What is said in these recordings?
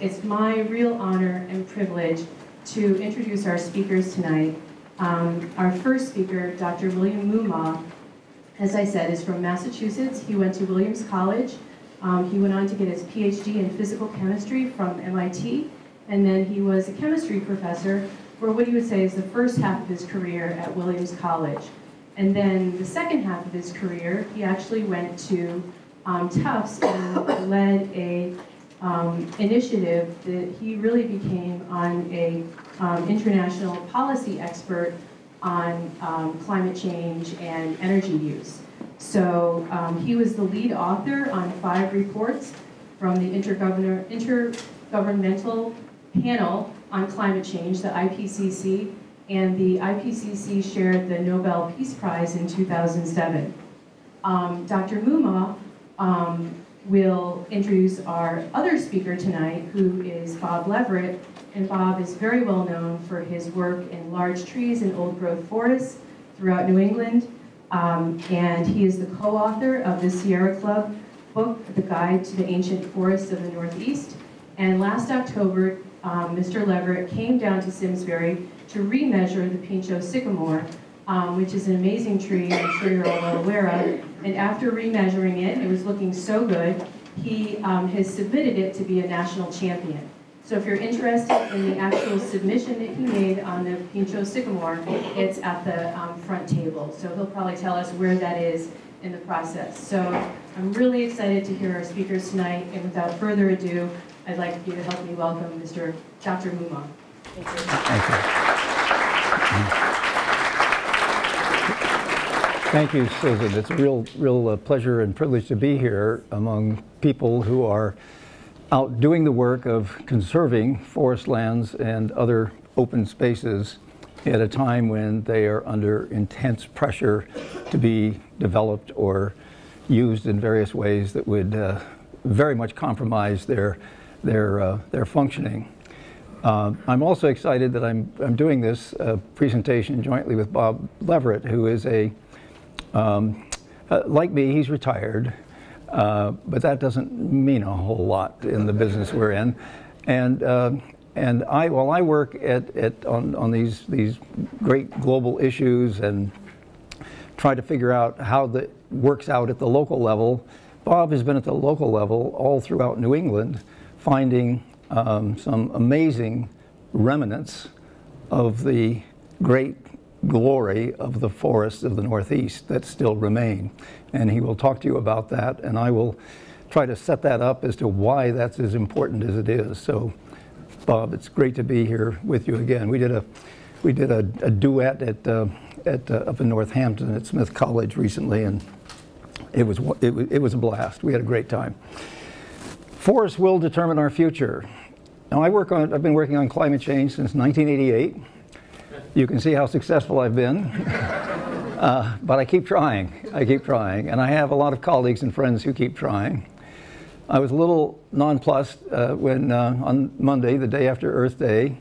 It's my real honor and privilege to introduce our speakers tonight. Our first speaker, Dr. William Mumma, as I said, is from Massachusetts. He went to Williams College. He went on to get his PhD in physical chemistry from MIT, and then he was a chemistry professor for what he would say is the first half of his career at Williams College. And then the second half of his career, he actually went to Tufts and led a initiative that he really became on a international policy expert on climate change and energy use. So he was the lead author on 5 reports from the Intergovernmental Panel on Climate Change, the IPCC, and the IPCC shared the Nobel Peace Prize in 2007. Dr. Moomaw will introduce our other speaker tonight, who is Bob Leverett, and Bob is very well known for his work in large trees and old-growth forests throughout New England, and he is the co-author of the Sierra Club book, The Guide to the Ancient Forests of the Northeast, and last October, Mr. Leverett came down to Simsbury to remeasure the Pincho sycamore, which is an amazing tree I'm sure you're all well aware of. And after remeasuring it, it was looking so good, he has submitted it to be a national champion. So if you're interested in the actual submission that he made on the Pincho sycamore, it's at the front table. So he'll probably tell us where that is in the process. So I'm really excited to hear our speakers tonight. And without further ado, I'd like you to help me welcome Dr. Moomaw. Thank you. Thank you. Thank you, Susan. It's a real pleasure and privilege to be here among people who are out doing the work of conserving forest lands and other open spaces at a time when they are under intense pressure to be developed or used in various ways that would very much compromise their functioning. I'm also excited that I'm doing this presentation jointly with Bob Leverett, who is like me, he's retired, but that doesn't mean a whole lot in the business we're in. And while I work on these great global issues and try to figure out how that works out at the local level, Bob has been at the local level all throughout New England, finding some amazing remnants of the great glory of the forests of the Northeast that still remain. And he will talk to you about that, and I will try to set that up as to why that's as important as it is. So, Bob, it's great to be here with you again. We did a duet up in Northampton at Smith College recently, and it was a blast. We had a great time. Forests will determine our future. Now, I've been working on climate change since 1988. You can see how successful I've been, but I keep trying, and I have a lot of colleagues and friends who keep trying. I was a little nonplussed when on Monday, the day after Earth Day,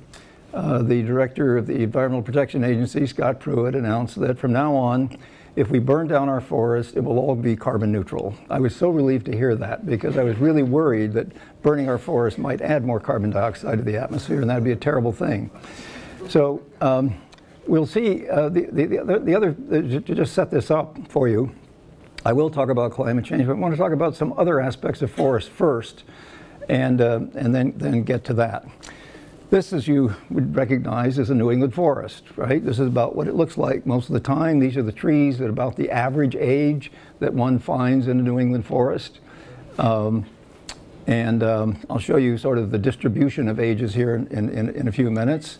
the director of the Environmental Protection Agency, Scott Pruitt, announced that from now on, if we burn down our forest, it will all be carbon neutral. I was so relieved to hear that, because I was really worried that burning our forest might add more carbon dioxide to the atmosphere, and that would be a terrible thing. So we'll see. To just set this up for you, I will talk about climate change, but I want to talk about some other aspects of forests first, and then get to that. This, as you would recognize, is a New England forest, right? This is about what it looks like most of the time. These are the trees at about the average age that one finds in a New England forest. I'll show you sort of the distribution of ages here in a few minutes.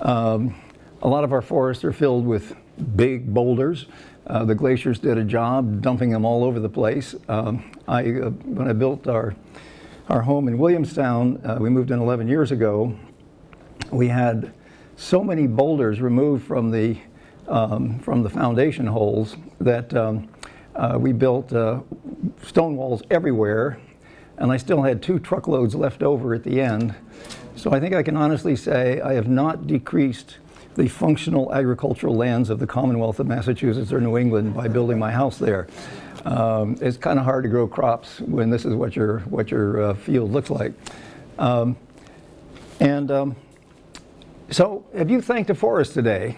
A lot of our forests are filled with big boulders. The glaciers did a job dumping them all over the place. When I built our home in Williamstown, we moved in 11 years ago, we had so many boulders removed from the foundation holes that we built stone walls everywhere, and I still had 2 truckloads left over at the end. So I think I can honestly say I have not decreased the functional agricultural lands of the Commonwealth of Massachusetts or New England by building my house there. It's kind of hard to grow crops when this is what your field looks like. So have you thanked a forest today?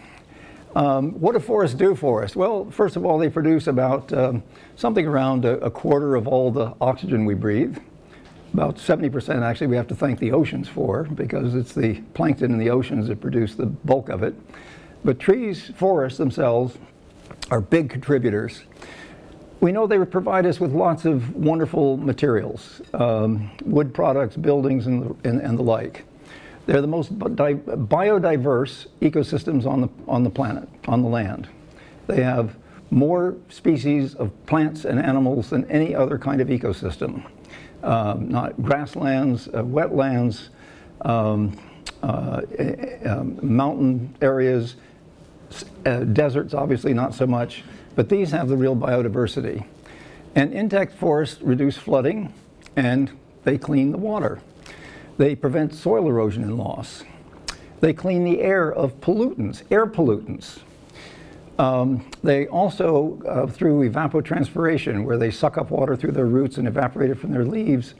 What do forests do for us? Well, first of all, they produce about something around a quarter of all the oxygen we breathe. About 70% actually we have to thank the oceans for, because it's the plankton in the oceans that produce the bulk of it. But trees, forests themselves, are big contributors. We know they provide us with lots of wonderful materials, wood products, buildings, and the like. They're the most biodiverse ecosystems on the planet, on the land. They have more species of plants and animals than any other kind of ecosystem. Not grasslands, wetlands, mountain areas, deserts obviously not so much, but these have the real biodiversity. And intact forests reduce flooding, and they clean the water. They prevent soil erosion and loss. They clean the air of pollutants, air pollutants. They also, through evapotranspiration, where they suck up water through their roots and evaporate it from their leaves,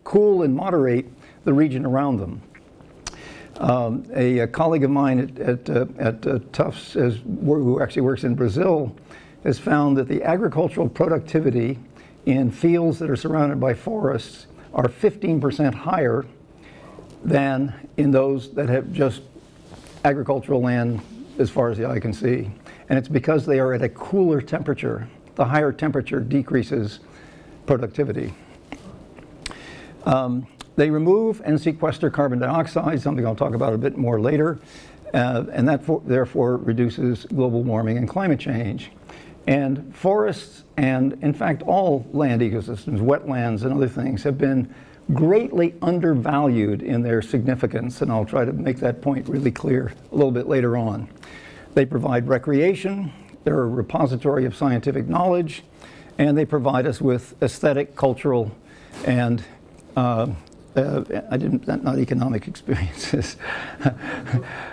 cool and moderate the region around them. A colleague of mine at Tufts, who actually works in Brazil, has found that the agricultural productivity in fields that are surrounded by forests are 15% higher than in those that have just agricultural land as far as the eye can see. And it's because they are at a cooler temperature. The higher temperature decreases productivity. They remove and sequester carbon dioxide, something I'll talk about a bit more later, and that therefore reduces global warming and climate change. And forests, and in fact all land ecosystems, wetlands and other things, have been greatly undervalued in their significance, and I'll try to make that point really clear a little bit later on. They provide recreation, they're a repository of scientific knowledge, and they provide us with aesthetic, cultural, and not economic experiences,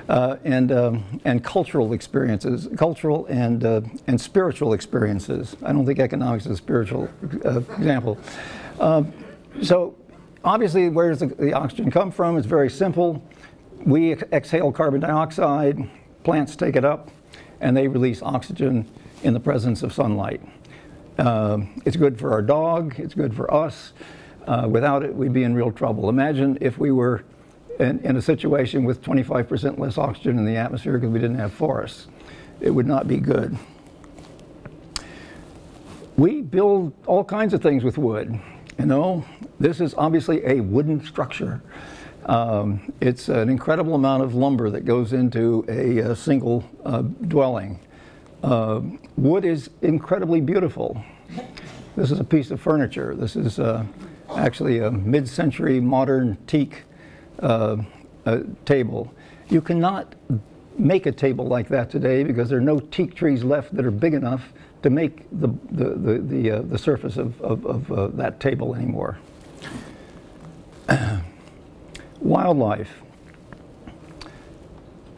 and cultural experiences, cultural and spiritual experiences. I don't think economics is a spiritual example. So obviously, where does the oxygen come from? It's very simple. We exhale carbon dioxide, plants take it up, and they release oxygen in the presence of sunlight. It's good for our dog, it's good for us. Without it, we'd be in real trouble. Imagine if we were in a situation with 25% less oxygen in the atmosphere because we didn't have forests. It would not be good. We build all kinds of things with wood. You know, this is obviously a wooden structure. It's an incredible amount of lumber that goes into a single dwelling. Wood is incredibly beautiful. This is a piece of furniture. This is actually a mid-century modern teak table. You cannot make a table like that today because there are no teak trees left that are big enough to make the surface of that table anymore. Wildlife.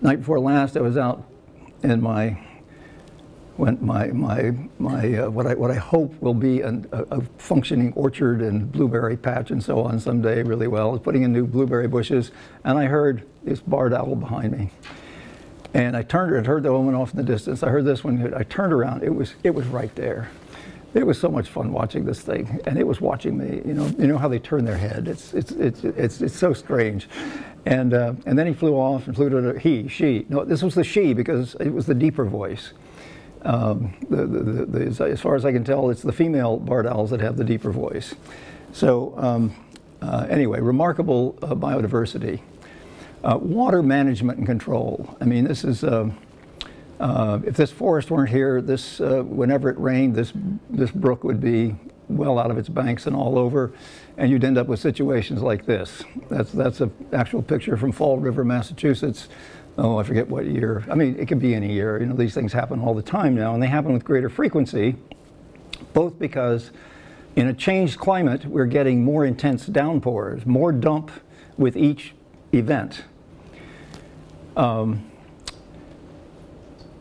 Night before last, I was out in what I hope will be a functioning orchard and blueberry patch and so on someday really well. I was putting in new blueberry bushes, and I heard this barred owl behind me. And I heard the one off in the distance. I heard this one. I turned around. It was right there. It was so much fun watching this thing, and it was watching me. You know how they turn their head. It's so strange. And then he flew off and flew to she. No, this was the she because it was the deeper voice. As far as I can tell, it's the female barred owls that have the deeper voice. So anyway, remarkable biodiversity. Water management and control. I mean, this is, if this forest weren't here, whenever it rained, this brook would be well out of its banks and all over, and you'd end up with situations like this. That's an actual picture from Fall River, Massachusetts. Oh, I forget what year. I mean, it could be any year. You know, these things happen all the time now, and they happen with greater frequency, both because in a changed climate, we're getting more intense downpours, more dump with each event.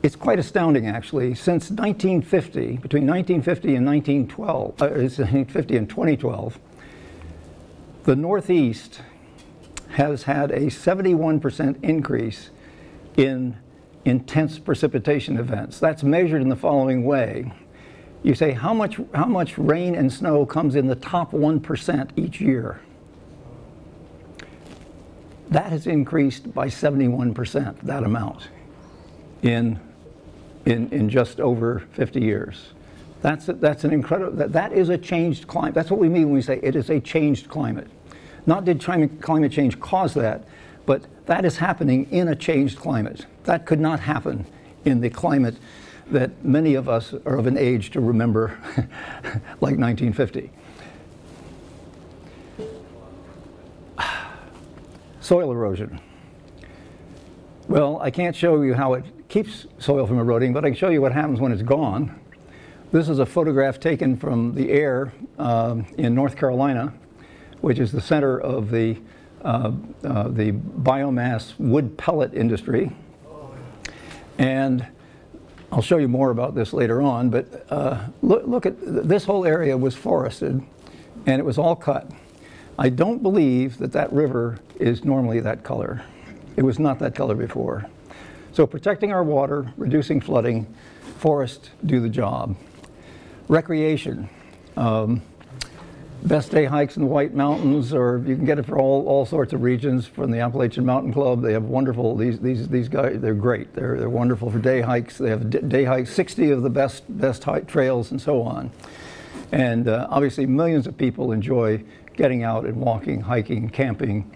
It's quite astounding, actually. Since 1950, between 1950 and 1912, 1950 and 2012, the Northeast has had a 71% increase in intense precipitation events. That's measured in the following way. You say, how much rain and snow comes in the top 1% each year? That has increased by 71%, that amount, in just over 50 years. That's an incredible, that is a changed climate. That's what we mean when we say it is a changed climate. Not did climate change cause that, but that is happening in a changed climate. That could not happen in the climate that many of us are of an age to remember, like 1950. Soil erosion. Well, I can't show you how it keeps soil from eroding, but I can show you what happens when it's gone. This is a photograph taken from the air in North Carolina, which is the center of the biomass wood pellet industry. And I'll show you more about this later on, but look at this whole area was forested, and it was all cut. I don't believe that that river is normally that color. It was not that color before. So protecting our water, reducing flooding, forests do the job. Recreation. Best day hikes in the White Mountains, or you can get it for all sorts of regions. From the Appalachian Mountain Club, they have wonderful, these guys, they're great. They're wonderful for day hikes. They have day hikes, 60 of the best hike trails and so on. And obviously millions of people enjoy getting out and walking, hiking, camping,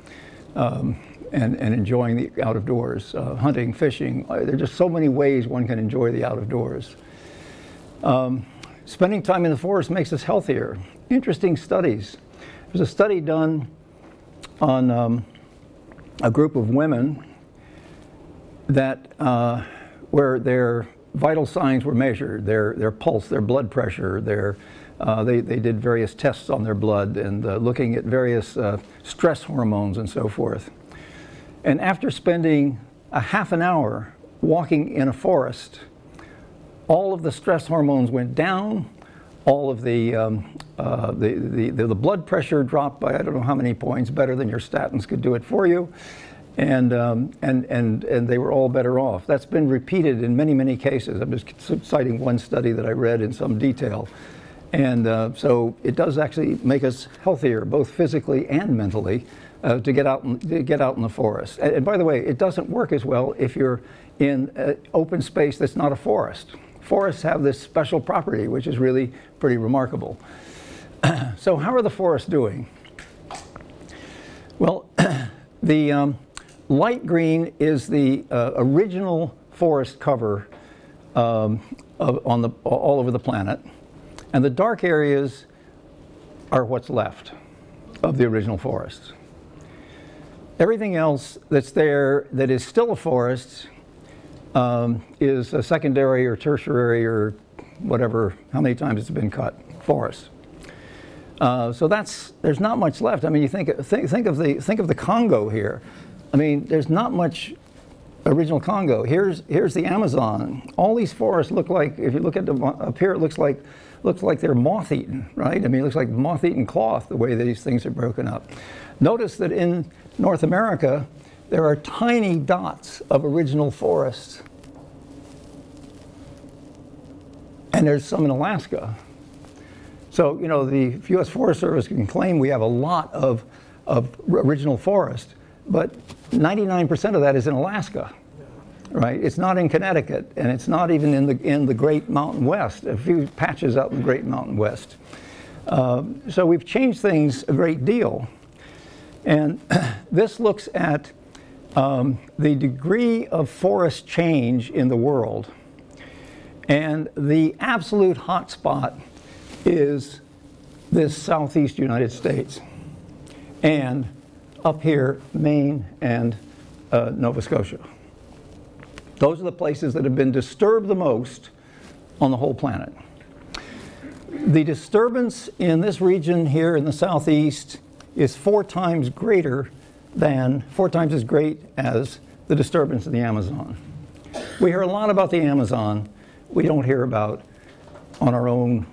and enjoying the out of doors, hunting, fishing. There are just so many ways one can enjoy the out of doors. Spending time in the forest makes us healthier. Interesting studies. There's a study done on a group of women that where their vital signs were measured, their pulse, their blood pressure, they did various tests on their blood and looking at various stress hormones and so forth. And after spending a half an hour walking in a forest, all of the stress hormones went down, all of the blood pressure dropped by I don't know how many points, better than your statins could do it for you, and they were all better off. That's been repeated in many cases. I'm just citing one study that I read in some detail. And so it does actually make us healthier, both physically and mentally, to get out in the forest. And by the way, it doesn't work as well if you're in an open space that's not a forest. Forests have this special property, which is really pretty remarkable. So how are the forests doing? Well, the light green is the original forest cover all over the planet. And the dark areas are what's left of the original forest. Everything else that's there that is still a forest is a secondary or tertiary or whatever, how many times it's been cut, forest. So there's not much left. I mean, you think of the Congo here. I mean, there's not much original Congo. Here's the Amazon. All these forests look like, if you look at them up here, it looks like they're moth-eaten, right? I mean, it looks like moth-eaten cloth, the way these things are broken up. Notice that in North America, there are tiny dots of original forests. And there's some in Alaska. So, you know, the U.S. Forest Service can claim we have a lot of original forest, but 99% of that is in Alaska. Right? It's not in Connecticut, and it's not even in the Great Mountain West, a few patches out in the Great Mountain West. So we've changed things a great deal. And this looks at the degree of forest change in the world. And the absolute hot spot is this southeast United States. And up here, Maine and Nova Scotia. Those are the places that have been disturbed the most on the whole planet. The disturbance in this region here in the southeast is 4 times as great as the disturbance in the Amazon. We hear a lot about the Amazon. We don't hear about on our own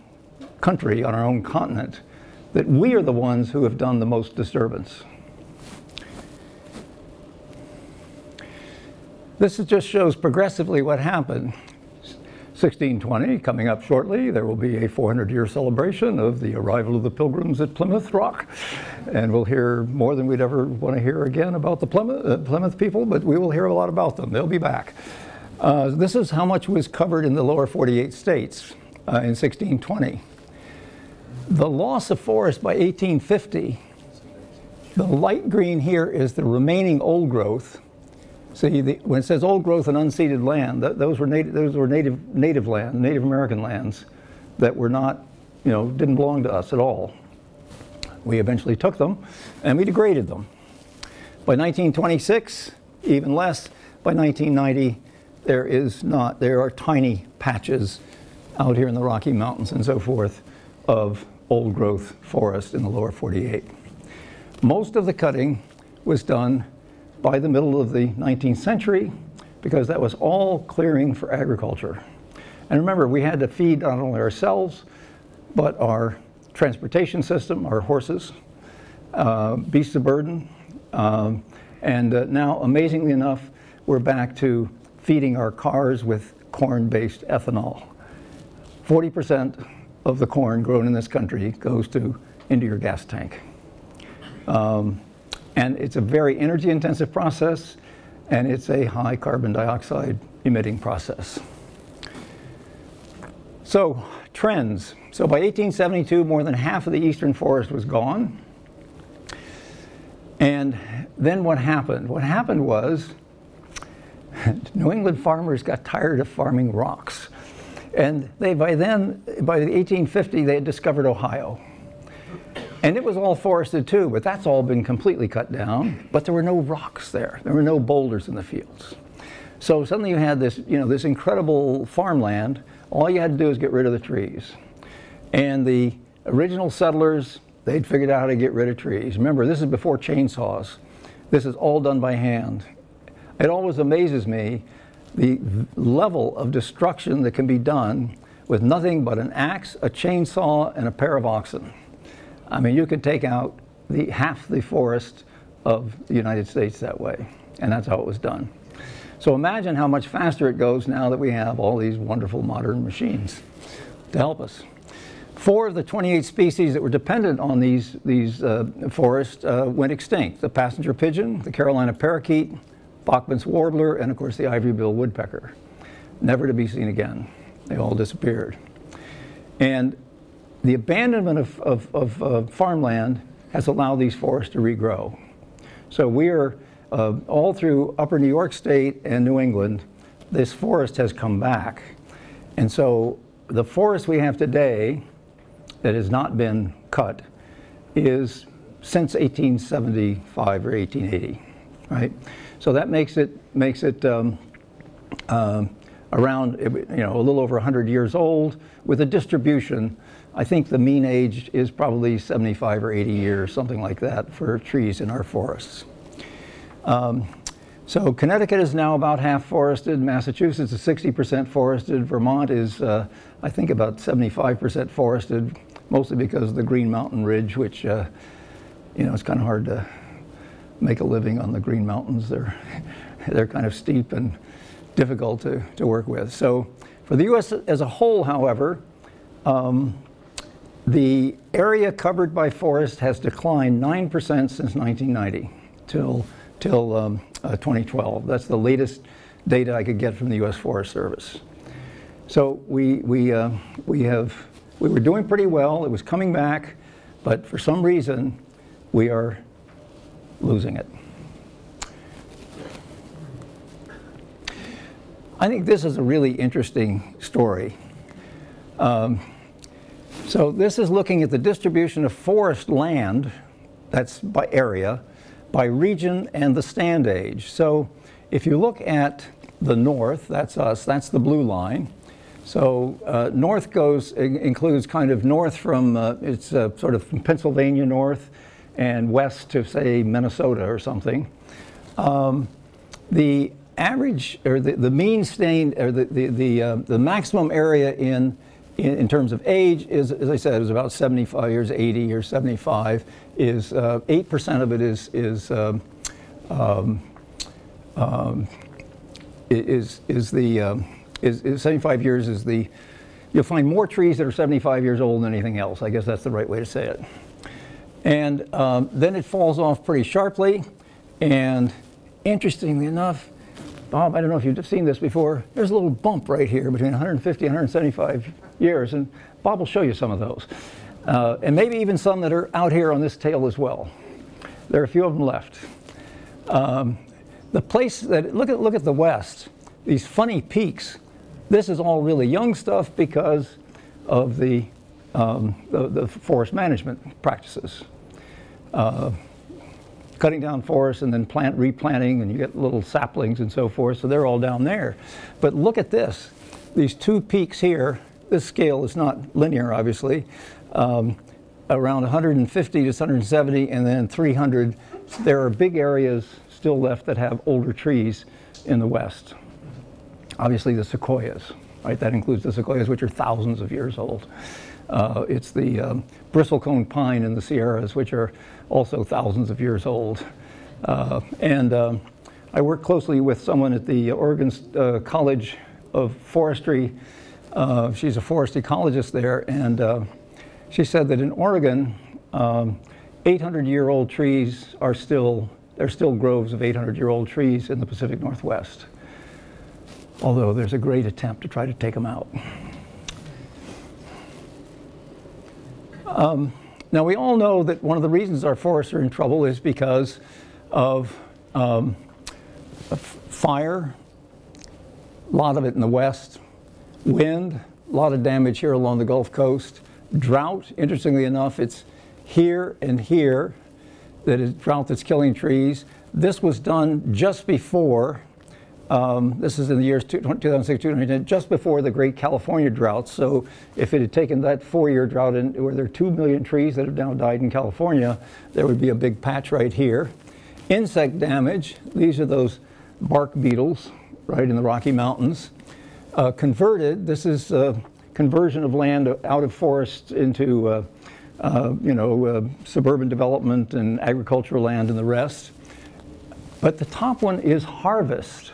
country, on our own continent, that we are the ones who have done the most disturbance. This just shows progressively what happened. 1620, coming up shortly, there will be a 400-year celebration of the arrival of the Pilgrims at Plymouth Rock. And we'll hear more than we'd ever want to hear again about the Plymouth people, but we will hear a lot about them. They'll be back. This is how much was covered in the lower 48 states in 1620. The loss of forest by 1850, the light green here is the remaining old growth. See, when it says old growth and unceded land, those were native land, Native American lands that were not, didn't belong to us at all. We eventually took them and we degraded them. By 1926, even less. By 1990, there are tiny patches out here in the Rocky Mountains and so forth of old growth forest in the lower 48. Most of the cutting was done by the middle of the 19th century, because that was all clearing for agriculture. And remember, we had to feed not only ourselves, but our transportation system, our horses, beasts of burden, and now, amazingly enough, we're back to feeding our cars with corn-based ethanol. 40% of the corn grown in this country goes into your gas tank. And it's a very energy-intensive process, and it's a high carbon dioxide emitting process. So, trends. So by 1872, more than half of the eastern forest was gone. And then what happened? What happened was New England farmers got tired of farming rocks. And by the 1850, they had discovered Ohio. And it was all forested too, but that's all been completely cut down. But there were no rocks there. There were no boulders in the fields. So suddenly you had this, this incredible farmland. All you had to do is get rid of the trees. And the original settlers, they'd figured out how to get rid of trees. Remember, this is before chainsaws. This is all done by hand. It always amazes me the level of destruction that can be done with nothing but an axe, a chainsaw, and a pair of oxen. I mean, you could take out half the forest of the United States that way, and that's how it was done. So imagine how much faster it goes now that we have all these wonderful modern machines to help us. 4 of the 28 species that were dependent on these forests went extinct: the passenger pigeon, the Carolina parakeet, Bachman's warbler, and of course the ivory-billed woodpecker. Never to be seen again. They all disappeared. And the abandonment of farmland has allowed these forests to regrow. So we are all through upper New York State and New England, this forest has come back. And so the forest we have today that has not been cut is since 1875 or 1880, right? So that makes it around, a little over 100 years old, with a distribution. I think the mean age is probably 75 or 80 years, something like that, for trees in our forests. So Connecticut is now about half forested. Massachusetts is 60% forested. Vermont is, I think, about 75% forested, mostly because of the Green Mountain Ridge, which, it's kind of hard to make a living on the Green Mountains. They're kind of steep and difficult to work with. So for the U.S. as a whole, however, the area covered by forest has declined 9% since 1990 till 2012. That's the latest data I could get from the U.S. Forest Service. So we were doing pretty well. It was coming back, but for some reason we are losing it. I think this is a really interesting story. So this is looking at the distribution of forest land, that's by area, by region, and the stand age. So if you look at the north, that's us, that's the blue line. So north includes kind of north from, it's sort of from Pennsylvania north and west to, say, Minnesota or something. The average, or the mean stand, or the maximum area in terms of age is, as I said, is about 75 years, 80 or 75. Is 8% of it is 75 years is the, you'll find more trees that are 75 years old than anything else. I guess that's the right way to say it. And then it falls off pretty sharply. And interestingly enough, Bob, I don't know if you've seen this before, there's a little bump right here between 150 and 175 years, and Bob will show you some of those. And maybe even some that are out here on this tail as well. There are a few of them left. The place that, look at the west, these funny peaks. This is all really young stuff because of the forest management practices. Cutting down forests and then replanting, and you get little saplings and so forth, so they're all down there. But look at this, these two peaks here. This scale is not linear, obviously. Around 150 to 170, and then 300. There are big areas still left that have older trees in the west. Obviously the sequoias, right? That includes the sequoias, which are thousands of years old. It's the bristlecone pine in the Sierras, which are also thousands of years old. I work closely with someone at the Oregon College of Forestry. She's a forest ecologist there, and she said that in Oregon, 800-year-old trees are there's still groves of 800-year-old trees in the Pacific Northwest, although there's a great attempt to try to take them out. Now, we all know that one of the reasons our forests are in trouble is because of fire, a lot of it in the west, wind, a lot of damage here along the Gulf Coast, drought. Interestingly enough, it's here and here that is drought that's killing trees. This was done just before, this is in the years 2006, 2010, just before the Great California Drought. So if it had taken that 4-year drought where there are 2 million trees that have now died in California, there would be a big patch right here. Insect damage, these are those bark beetles right in the Rocky Mountains. Converted, this is conversion of land out of forests into suburban development and agricultural land and the rest. But the top one is harvest,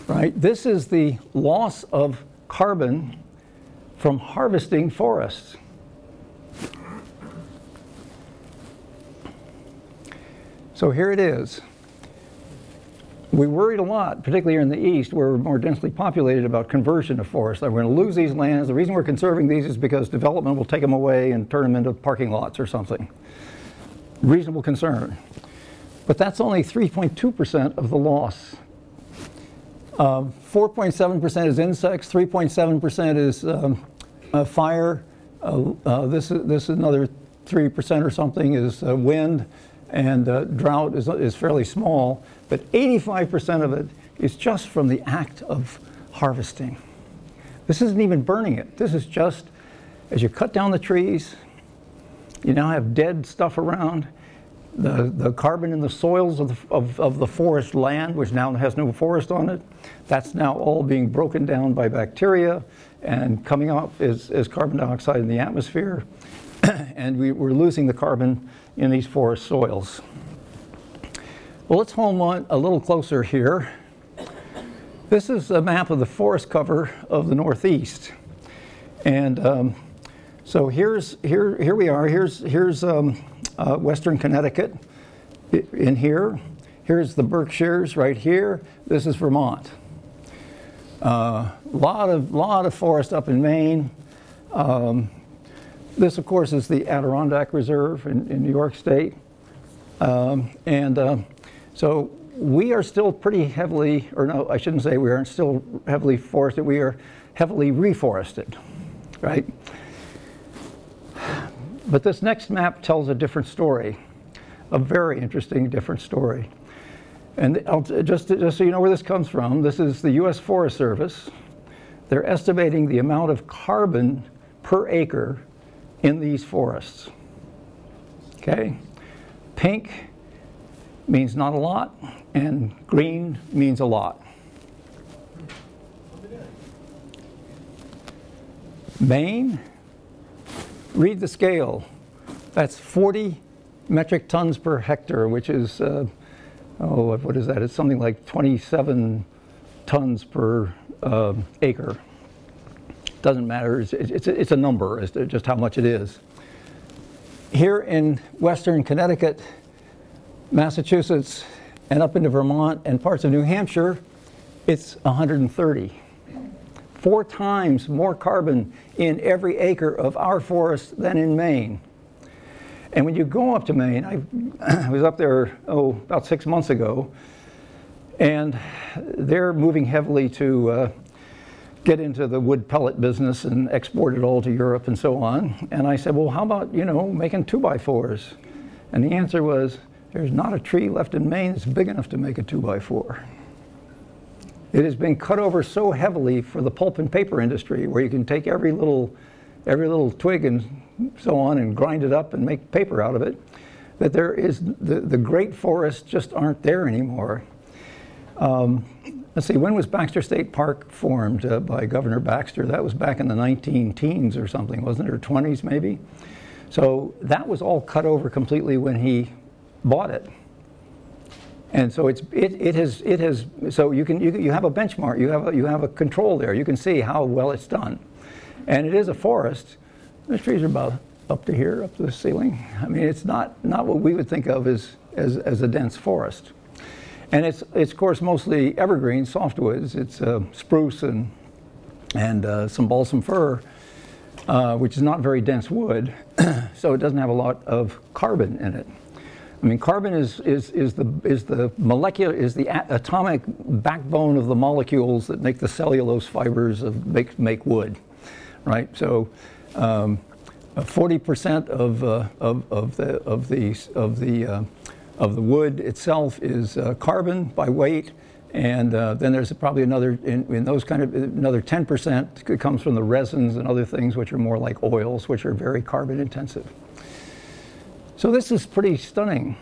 right? This is the loss of carbon from harvesting forests. So here it is. We worried a lot, particularly here in the east, where we're more densely populated, about conversion of forests. That we're going to lose these lands. The reason we're conserving these is because development will take them away and turn them into parking lots or something. Reasonable concern. But that's only 3.2% of the loss. 4.7% is insects, 3.7% is fire. This is another 3% or something is wind, and drought is fairly small. But 85% of it is just from the act of harvesting. This isn't even burning it. This is just, as you cut down the trees, you now have dead stuff around. The carbon in the soils of the forest land, which now has no forest on it, that's now all being broken down by bacteria and coming out as carbon dioxide in the atmosphere. And we're losing the carbon in these forest soils. Well, let's home on a little closer here. This is a map of the forest cover of the Northeast. And so here we are. Here's Western Connecticut in here. Here's the Berkshires right here. This is Vermont. Lot of forest up in Maine. This, of course, is the Adirondack Reserve in New York State. So we are still pretty heavily, or no, I shouldn't say we aren't still heavily forested. We are heavily reforested, right? But this next map tells a different story, a very interesting different story. And just so you know where this comes from, this is the U.S. Forest Service. They're estimating the amount of carbon per acre in these forests. Okay? Pink means not a lot, and green means a lot. Maine, read the scale. That's 40 metric tons per hectare, which is oh, what is that? It's something like 27 tons per acre. Doesn't matter, it's a number as to just how much it is. Here in western Connecticut, Massachusetts, and up into Vermont and parts of New Hampshire, it's 130. 4 times more carbon in every acre of our forest than in Maine. And when you go up to Maine, I was up there, about 6 months ago, and they're moving heavily to get into the wood pellet business and export it all to Europe and so on. And I said, well, how about, making 2x4s? And the answer was, there's not a tree left in Maine that's big enough to make a 2x4. It has been cut over so heavily for the pulp and paper industry, where you can take every little twig and so on and grind it up and make paper out of it, that there is the great forests just aren't there anymore. Let's see, when was Baxter State Park formed by Governor Baxter? That was back in the 19-teens or something, wasn't it, or 20s maybe? So that was all cut over completely when he bought it. And so it has so you have a benchmark, you have a control there. You can see how well it's done, and it is a forest. The trees are about up to here, up to the ceiling. I mean, it's not what we would think of as a dense forest, and it's of course mostly evergreen softwoods. It's spruce and some balsam fir, which is not very dense wood, so it doesn't have a lot of carbon in it. I mean, carbon is the atomic backbone of the molecules that make the cellulose fibers make wood, right? So, 40% of the wood itself is carbon by weight, and then there's probably another another 10% that comes from the resins and other things which are more like oils, which are very carbon intensive. So this is pretty stunning.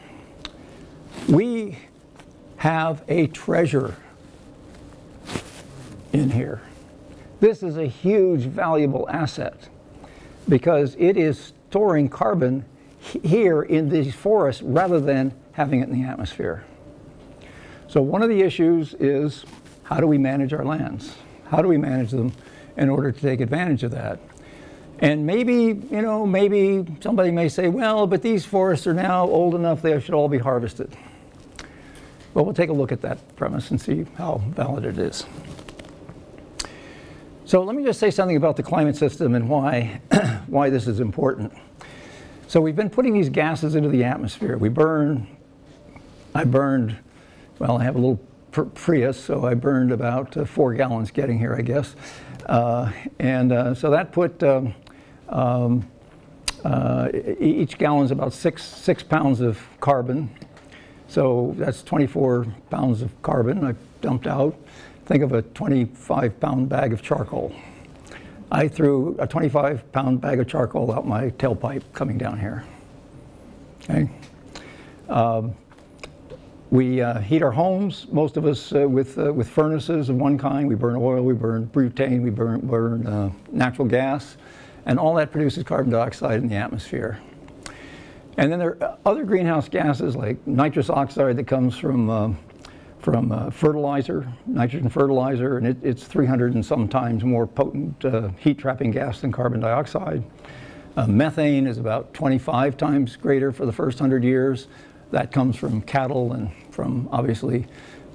We have a treasure in here. This is a huge, valuable asset because it is storing carbon here in these forests rather than having it in the atmosphere. So one of the issues is, how do we manage our lands? How do we manage them in order to take advantage of that? And maybe, maybe somebody may say, well, but these forests are now old enough, they should all be harvested. Well, we'll take a look at that premise and see how valid it is. So let me just say something about the climate system and why, why this is important. So we've been putting these gases into the atmosphere. I burned, well, I have a little Prius, so I burned about 4 gallons getting here, I guess. So that put, each gallon is about six pounds of carbon. So that's 24 pounds of carbon I dumped out. Think of a 25-pound bag of charcoal. I threw a 25-pound bag of charcoal out my tailpipe coming down here. Okay. We heat our homes, most of us, with furnaces of one kind. We burn oil, we burn butane, we burn natural gas, and all that produces carbon dioxide in the atmosphere. And then there are other greenhouse gases like nitrous oxide that comes from fertilizer, nitrogen fertilizer, and it's 300 and some times more potent heat-trapping gas than carbon dioxide. Methane is about 25 times greater for the first 100 years. That comes from cattle and from, obviously,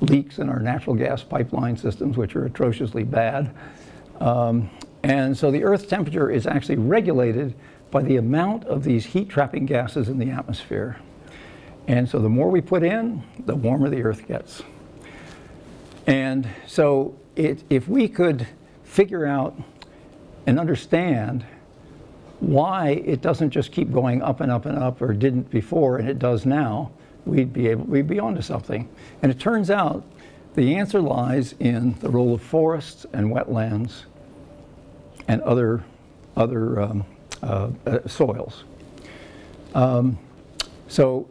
leaks in our natural gas pipeline systems, which are atrociously bad. And so the Earth's temperature is actually regulated by the amount of these heat-trapping gases in the atmosphere. And so the more we put in, the warmer the Earth gets. And so if we could figure out and understand why it doesn't just keep going up and up and up, or didn't before and it does now, we'd be onto something. And it turns out the answer lies in the role of forests and wetlands and other soils. So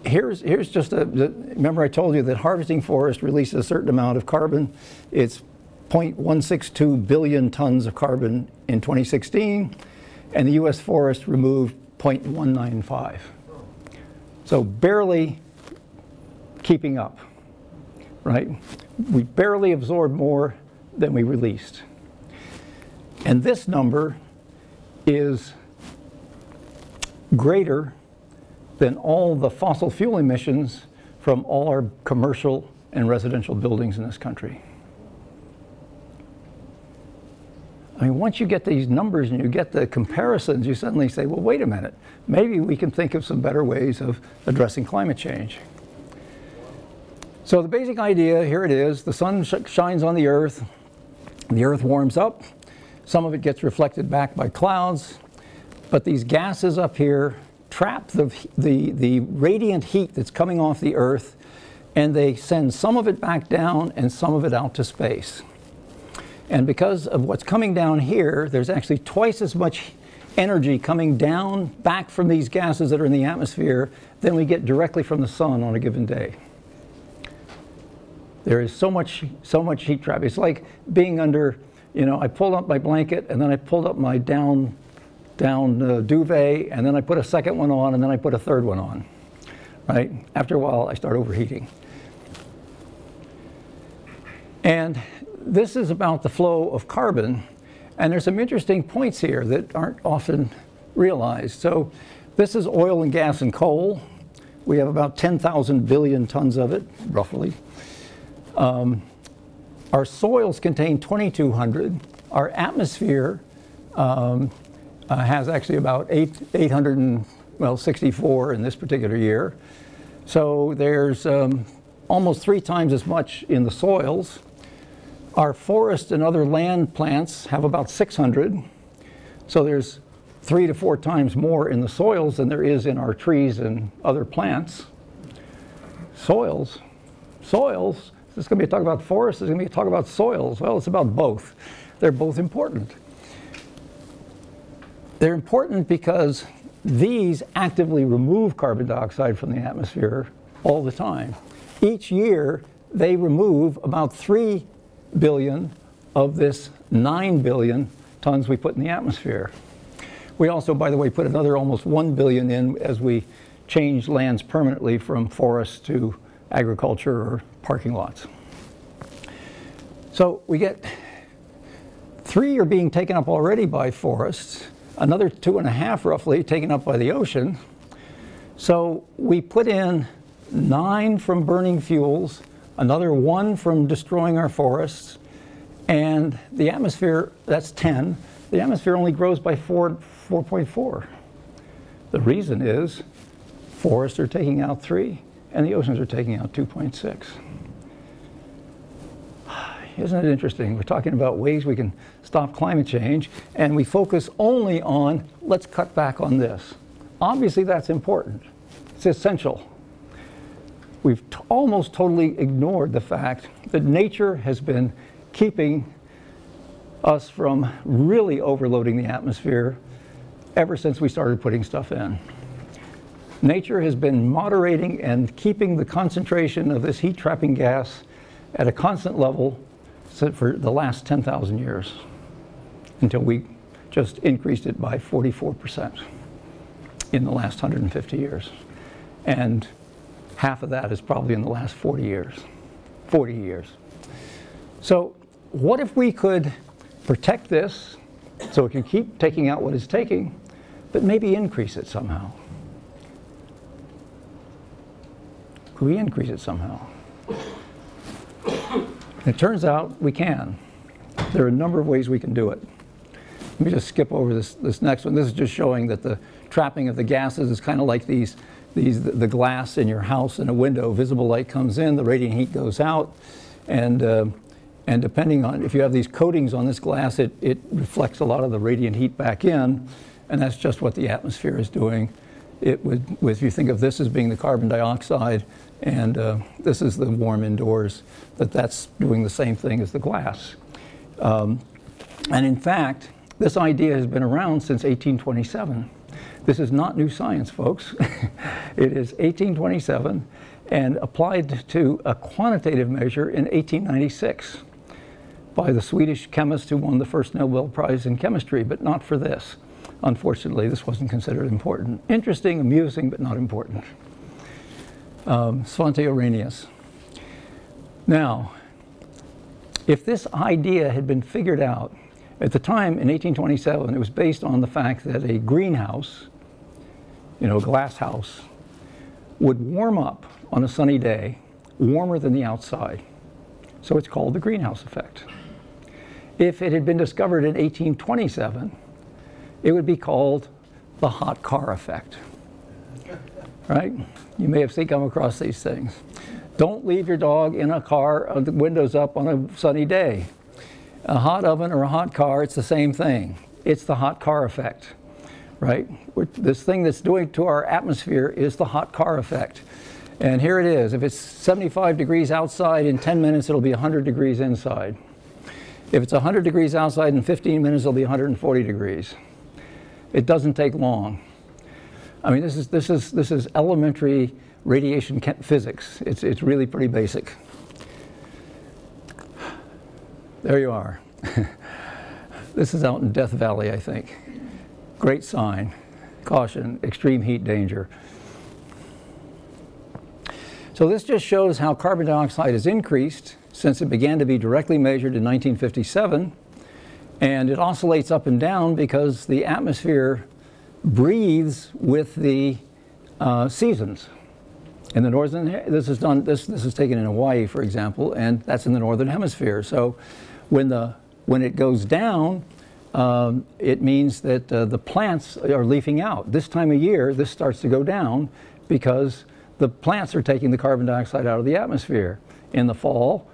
here's just remember I told you that harvesting forest releases a certain amount of carbon. It's 0.162 billion tons of carbon in 2016, and the US forest removed 0.195. So barely keeping up, right? We barely absorbed more than we released. And this number is greater than all the fossil fuel emissions from all our commercial and residential buildings in this country. I mean, once you get these numbers and you get the comparisons, you suddenly say, well, wait a minute, maybe we can think of some better ways of addressing climate change. So the basic idea, here it is, the sun shines on the earth warms up, some of it gets reflected back by clouds, but these gases up here trap the radiant heat that's coming off the earth, and they send some of it back down and some of it out to space. And because of what's coming down here, there's actually twice as much energy coming down back from these gases that are in the atmosphere than we get directly from the sun on a given day. There is so much heat trap. It's like being under, you know, I pulled up my blanket and then I pulled up my down duvet, and then I put a second one on, and then I put a third one on, right? After a while, I start overheating. And this is about the flow of carbon, and there's some interesting points here that aren't often realized. So this is oil and gas and coal. We have about 10,000 billion tons of it, roughly. Our soils contain 2,200. Our atmosphere has actually about 864 in this particular year. So there's almost 3 times as much in the soils. Our forests and other land plants have about 600. So there's 3 to 4 times more in the soils than there is in our trees and other plants. Soils. Is this going to be a talk about forests? Is it going to be a talk about soils? Well, it's about both. They're both important. They're important because these actively remove carbon dioxide from the atmosphere all the time. Each year, they remove about 3 billion of this 9 billion tons we put in the atmosphere. We also, by the way, put another almost 1 billion in as we change lands permanently from forests to agriculture or parking lots. So we get 3 are being taken up already by forests, another 2.5 roughly taken up by the ocean. So we put in 9 from burning fuels, another 1 from destroying our forests, and the atmosphere, that's 10. The atmosphere only grows by 4.4. The reason is forests are taking out 3 and the oceans are taking out 2.6. Isn't it interesting? We're talking about ways we can stop climate change, and we focus only on, let's cut back on this. Obviously that's important. It's essential. We've almost totally ignored the fact that nature has been keeping us from really overloading the atmosphere ever since we started putting stuff in. Nature has been moderating and keeping the concentration of this heat-trapping gas at a constant level for the last 10,000 years, until we just increased it by 44% in the last 150 years. And half of that is probably in the last 40 years. So what if we could protect this so it can keep taking out what it's taking, but maybe increase it somehow? Could we increase it somehow? It turns out we can. There are a number of ways we can do it. Let me just skip over this next one. This is just showing that the trapping of the gases is kind of like the glass in your house in a window. Visible light comes in, the radiant heat goes out, and depending on, if you have these coatings on this glass, it reflects a lot of the radiant heat back in, and that's just what the atmosphere is doing. If you think of this as being the carbon dioxide, and this is the warm indoors, that's doing the same thing as the glass. And in fact, this idea has been around since 1827. This is not new science, folks. It is 1827 and applied to a quantitative measure in 1896 by the Swedish chemist who won the first Nobel Prize in chemistry, but not for this. Unfortunately, this wasn't considered important. Interesting, amusing, but not important. Svante Arrhenius. Now, if this idea had been figured out, at the time in 1827, it was based on the fact that a greenhouse, you know, a glass house, would warm up on a sunny day, warmer than the outside. So it's called the greenhouse effect. If it had been discovered in 1827, it would be called the hot car effect, right? You may have come across these things. Don't leave your dog in a car with the windows up on a sunny day. A hot oven or a hot car, it's the same thing. It's the hot car effect, right? This thing that's doing to our atmosphere is the hot car effect. And here it is. If it's 75 degrees outside, in 10 minutes it'll be 100 degrees inside. If it's 100 degrees outside, in 15 minutes it'll be 140 degrees. It doesn't take long. I mean, this is elementary radiation physics. It's really pretty basic. There you are. This is out in Death Valley, I think. Great sign. Caution, extreme heat danger. So this just shows how carbon dioxide has increased since it began to be directly measured in 1957. And it oscillates up and down because the atmosphere breathes with the seasons. In the northern, this is taken in Hawaii, for example, and that's in the northern hemisphere. So when it goes down, it means that the plants are leafing out. This time of year, this starts to go down because the plants are taking the carbon dioxide out of the atmosphere. In the fall,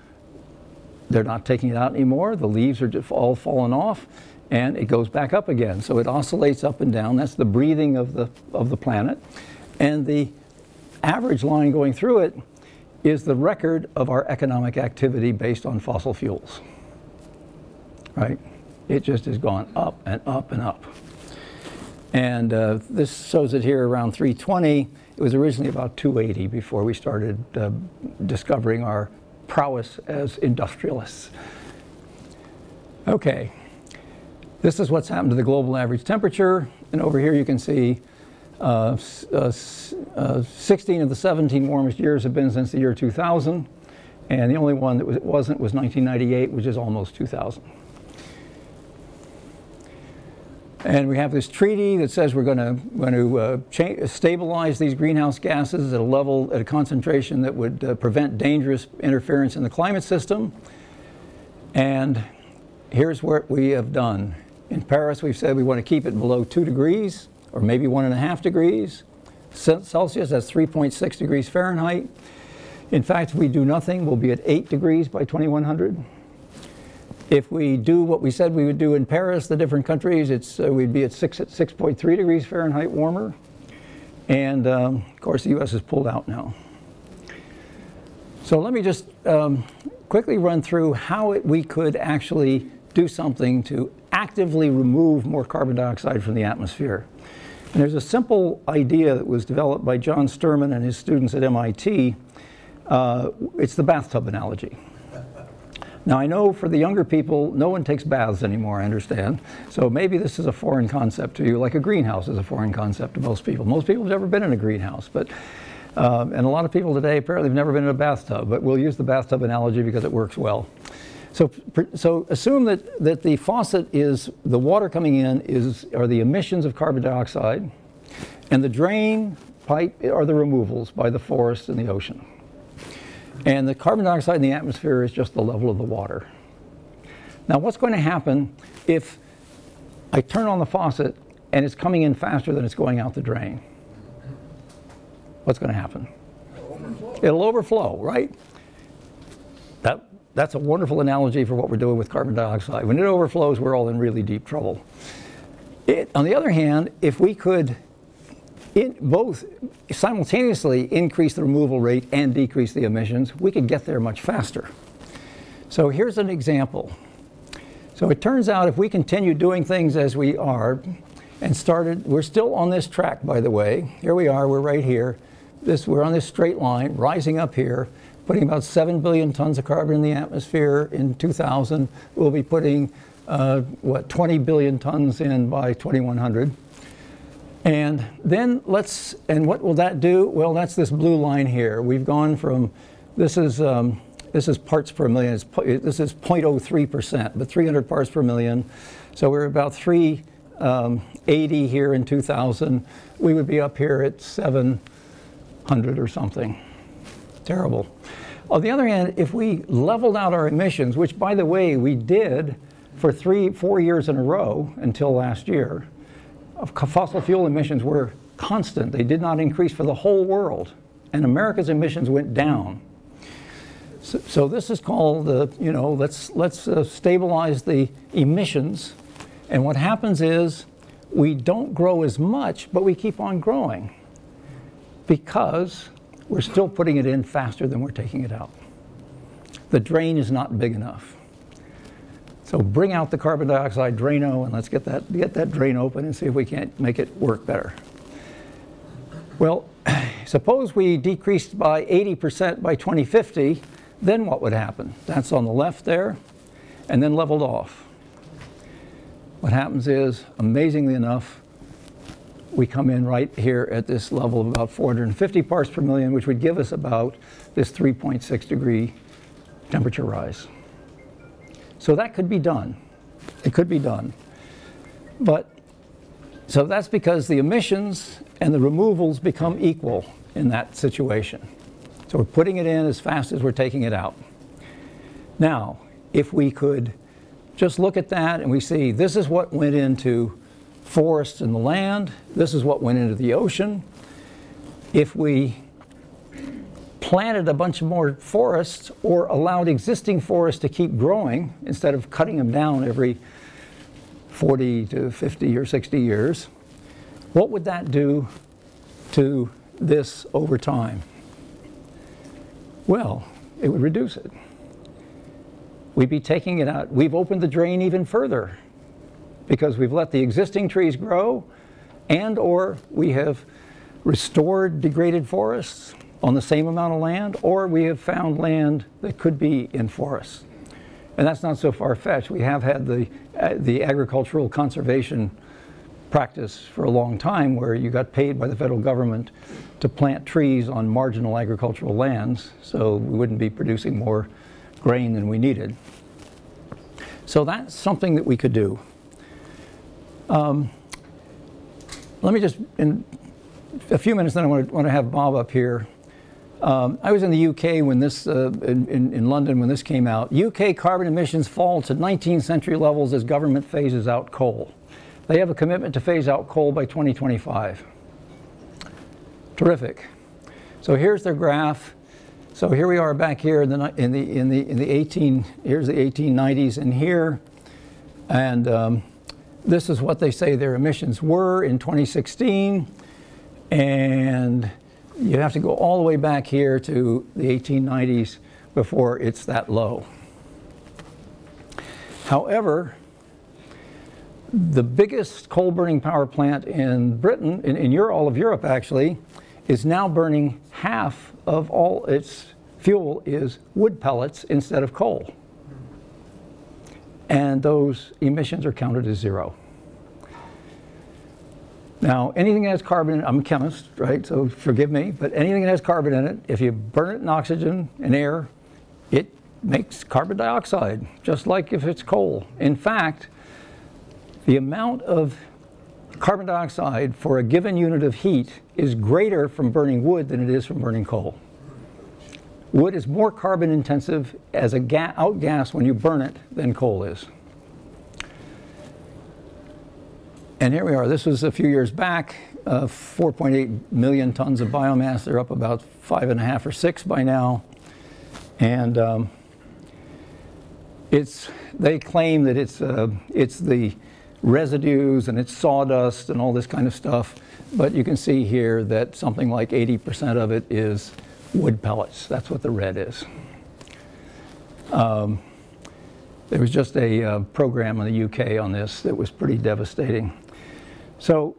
they're not taking it out anymore. The leaves are just all fallen off, and it goes back up again. So it oscillates up and down. That's the breathing of the planet. And the average line going through it is the record of our economic activity based on fossil fuels, right? It just has gone up and up and up. And this shows it here around 320. It was originally about 280 before we started discovering our prowess as industrialists. Okay, this is what's happened to the global average temperature. And over here you can see 16 of the 17 warmest years have been since the year 2000. And the only one that wasn't was 1998, which is almost 2000. And we have this treaty that says we're going to stabilize these greenhouse gases at a level, at a concentration that would prevent dangerous interference in the climate system. And here's what we have done. In Paris, we've said we want to keep it below 2 degrees, or maybe 1.5 degrees Celsius. That's 3.6 degrees Fahrenheit. In fact, if we do nothing, we'll be at 8 degrees by 2100. If we do what we said we would do in Paris, the different countries, we'd be at 6.3 degrees Fahrenheit warmer. And of course, the US has pulled out now. So let me just quickly run through how we could actually do something to actively remove more carbon dioxide from the atmosphere. And there's a simple idea that was developed by John Sturman and his students at MIT. It's the bathtub analogy. Now, I know for the younger people, no one takes baths anymore, I understand. So maybe this is a foreign concept to you, like a greenhouse is a foreign concept to most people. Most people have never been in a greenhouse, but, and a lot of people today apparently have never been in a bathtub, but we'll use the bathtub analogy because it works well. So assume that the faucet is, the water coming in are the emissions of carbon dioxide, and the drain pipe are the removals by the forest and the ocean. And the carbon dioxide in the atmosphere is just the level of the water. Now, what's going to happen if I turn on the faucet and it's coming in faster than it's going out the drain? What's going to happen? It'll overflow, right? That's a wonderful analogy for what we're doing with carbon dioxide. When it overflows, we're all in really deep trouble. On the other hand, if we could both simultaneously increase the removal rate and decrease the emissions, we could get there much faster. So here's an example. So it turns out if we continue doing things as we are, and we're still on this track, by the way. Here we are, we're right here. We're on this straight line, rising up here, putting about 7 billion tons of carbon in the atmosphere in 2000. We'll be putting, 20 billion tons in by 2100. And then and what will that do? Well, that's this blue line here. We've gone from, this is parts per million. This is 0.03%, but 300 parts per million. So we're about 380 here in 2000. We would be up here at 700 or something. Terrible. On the other hand, if we leveled out our emissions, which by the way we did for 4 years in a row until last year, fossil fuel emissions were constant. They did not increase for the whole world, and America's emissions went down. So this is called, let's stabilize the emissions. And what happens is we don't grow as much, but we keep on growing because we're still putting it in faster than we're taking it out. The drain is not big enough. So bring out the carbon dioxide Drano and let's get that drain open and see if we can't make it work better. Well, suppose we decreased by 80% by 2050, then what would happen? That's on the left there, and then leveled off. What happens is, amazingly enough, we come in right here at this level of about 450 parts per million, which would give us about this 3.6 degree temperature rise. So that could be done. It could be done. But, so that's because the emissions and the removals become equal in that situation. So we're putting it in as fast as we're taking it out. Now, if we could just look at that and we see this is what went into forests and the land, this is what went into the ocean. If we planted a bunch of more forests or allowed existing forests to keep growing instead of cutting them down every 40 to 50 or 60 years, what would that do to this over time? Well, it would reduce it. We'd be taking it out. We've opened the drain even further because we've let the existing trees grow and or we have restored degraded forests on the same amount of land, or we have found land that could be in forests. And that's not so far-fetched. We have had the agricultural conservation practice for a long time where you got paid by the federal government to plant trees on marginal agricultural lands so we wouldn't be producing more grain than we needed. So that's something that we could do. Let me just, in a few minutes then I want to have Bob up here. I was in the UK when this, in London when this came out. UK carbon emissions fall to 19th century levels as government phases out coal. They have a commitment to phase out coal by 2025. Terrific. So here's their graph. So here we are back here in the 1890s and here, and this is what they say their emissions were in 2016, and you have to go all the way back here to the 1890s before it's that low. However, the biggest coal-burning power plant in Britain, in all of Europe actually, is now burning half of all its fuel is wood pellets instead of coal. And those emissions are counted as zero. Now, anything that has carbon, I'm a chemist, right, so forgive me, but anything that has carbon in it, if you burn it in oxygen and air, it makes carbon dioxide, just like if it's coal. In fact, the amount of carbon dioxide for a given unit of heat is greater from burning wood than it is from burning coal. Wood is more carbon intensive as a outgas when you burn it than coal is. And here we are. This was a few years back, 4.8 million tons of biomass. They're up about 5.5 or 6 by now. And they claim that it's the residues and it's sawdust and all this kind of stuff. But you can see here that something like 80% of it is wood pellets. That's what the red is. There was just a program in the UK on this that was pretty devastating. So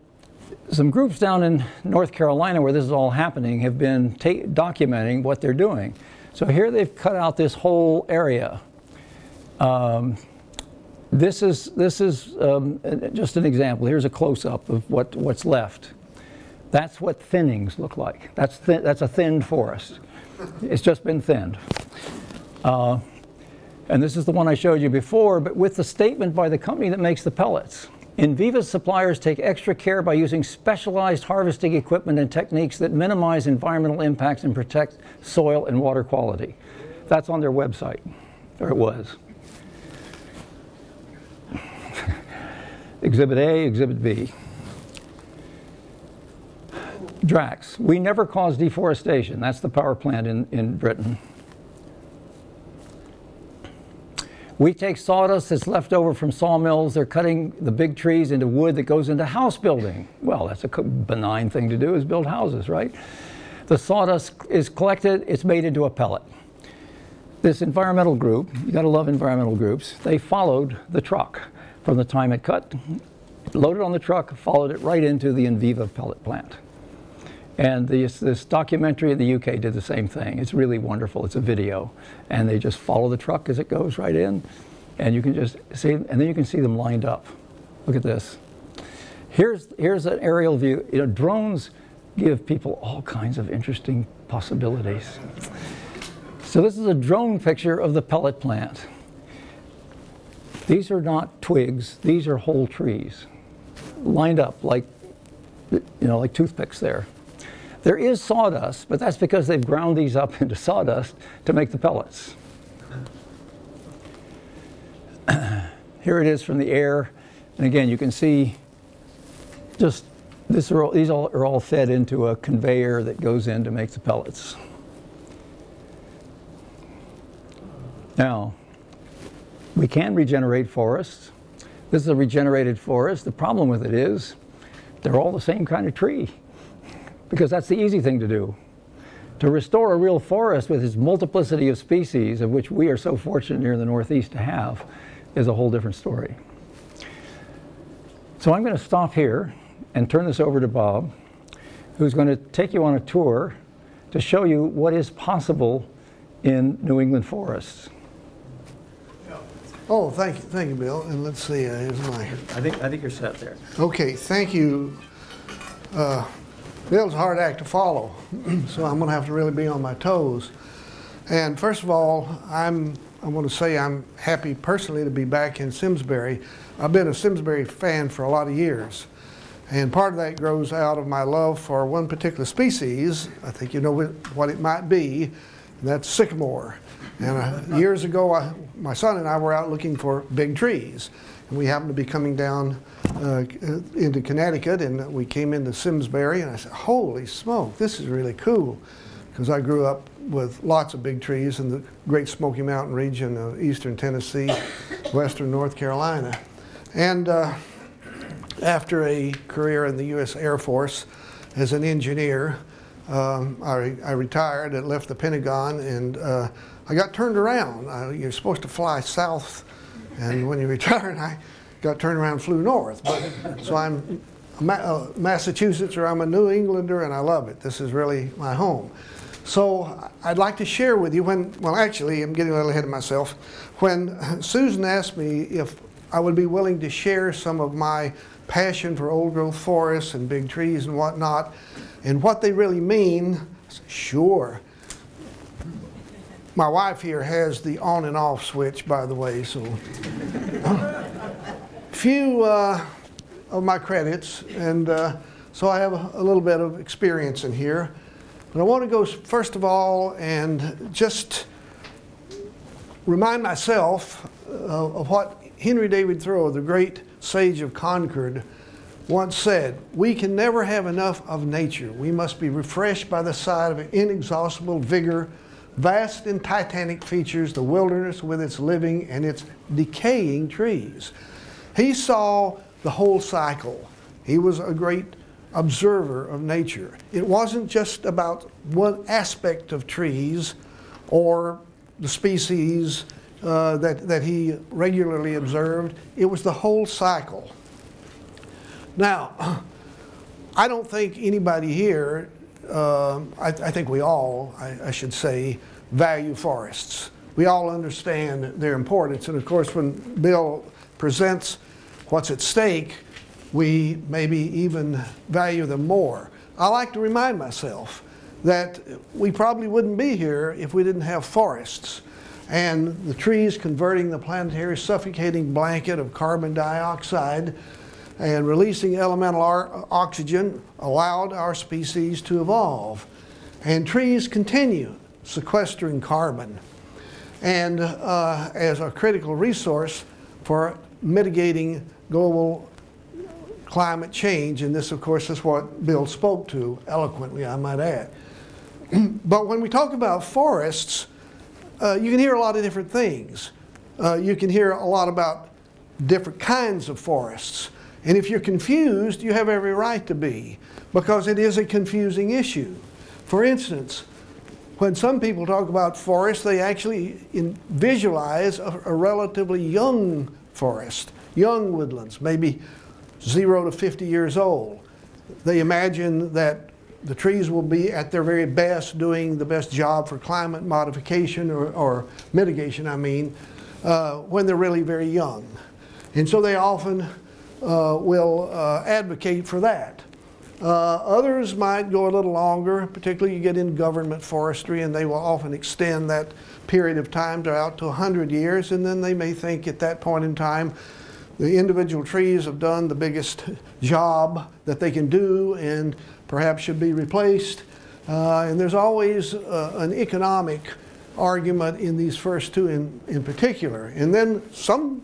some groups down in North Carolina where this is all happening have been documenting what they're doing. So here they've cut out this whole area. This is just an example. Here's a close-up of what's left. That's what thinnings look like. That's a thinned forest. It's just been thinned. And this is the one I showed you before, but with the statement by the company that makes the pellets. Inviva's suppliers take extra care by using specialized harvesting equipment and techniques that minimize environmental impacts and protect soil and water quality. That's on their website, or it was. Exhibit A, Exhibit B. Drax. We never cause deforestation. That's the power plant in Britain. We take sawdust that's left over from sawmills. They're cutting the big trees into wood that goes into house building. Well, that's a benign thing to do, is build houses, right? The sawdust is collected, it's made into a pellet. This environmental group, you gotta love environmental groups, they followed the truck from the time it cut, loaded on the truck, followed it right into the Enviva pellet plant. And this documentary in the UK did the same thing. It's really wonderful. It's a video. And they just follow the truck as it goes right in. And you can just see, and then you can see them lined up. Look at this. Here's an aerial view. You know, drones give people all kinds of interesting possibilities. So this is a drone picture of the pellet plant. These are not twigs. These are whole trees lined up like, you know, like toothpicks there. There is sawdust, but that's because they've ground these up into sawdust to make the pellets. Here it is from the air. And again, you can see just these are all fed into a conveyor that goes in to make the pellets. Now, we can regenerate forests. This is a regenerated forest. The problem with it is they're all the same kind of tree, because that's the easy thing to do. To restore a real forest with its multiplicity of species, of which we are so fortunate here in the Northeast to have, is a whole different story. So I'm going to stop here and turn this over to Bob, who's going to take you on a tour to show you what is possible in New England forests. Oh, thank you, Bill. And let's see, here's my... I think you're set there. Okay, thank you. Bill's a hard act to follow, so I'm going to have to really be on my toes. And first of all, I want to say I'm happy personally to be back in Simsbury. I've been a Simsbury fan for a lot of years. And part of that grows out of my love for one particular species. I think you know what it might be, and that's sycamore. And years ago, my son and I were out looking for big trees. And we happened to be coming down into Connecticut, and we came into Simsbury, and I said, holy smoke, this is really cool. Because I grew up with lots of big trees in the Great Smoky Mountain region of eastern Tennessee, western North Carolina. And after a career in the U.S. Air Force as an engineer, I retired and left the Pentagon, and I got turned around. You're supposed to fly south, and when you retire, I got turned around and flew north. So I'm a Massachusetts, or I'm a New Englander, and I love it. This is really my home. So I'd like to share with you well, actually, I'm getting a little ahead of myself. When Susan asked me if I would be willing to share some of my passion for old growth forests and big trees and whatnot, and what they really mean, I said, sure. My wife here has the on and off switch, by the way, so. Few of my credits, and so I have a little bit of experience in here. But I want to go first of all and just remind myself of what Henry David Thoreau, the great sage of Concord, once said: we can never have enough of nature. We must be refreshed by the sight of an inexhaustible vigor, vast and titanic features, the wilderness with its living and its decaying trees. He saw the whole cycle. He was a great observer of nature. It wasn't just about one aspect of trees or the species that he regularly observed. It was the whole cycle. Now, I don't think anybody here, I think we all, I should say, value forests. We all understand their importance. And of course, when Bill presents what's at stake, we maybe even value them more. I like to remind myself that we probably wouldn't be here if we didn't have forests. And the trees converting the planetary suffocating blanket of carbon dioxide and releasing elemental oxygen allowed our species to evolve. And trees continue sequestering carbon and as a critical resource for mitigating global climate change. And this, of course, is what Bill spoke to eloquently, I might add. But when we talk about forests, you can hear a lot of different things. You can hear a lot about different kinds of forests. And if you're confused, you have every right to be, because it is a confusing issue. For instance, when some people talk about forests, they actually visualize a relatively young forest, young woodlands, maybe 0 to 50 years old. They imagine that the trees will be at their very best, doing the best job for climate modification or mitigation, I mean, when they're really very young. And so they often will advocate for that. Others might go a little longer, particularly you get in government forestry, and they will often extend that period of time to out to 100 years, and then they may think at that point in time the individual trees have done the biggest job that they can do and perhaps should be replaced. And there's always an economic argument in these first two in particular. And then some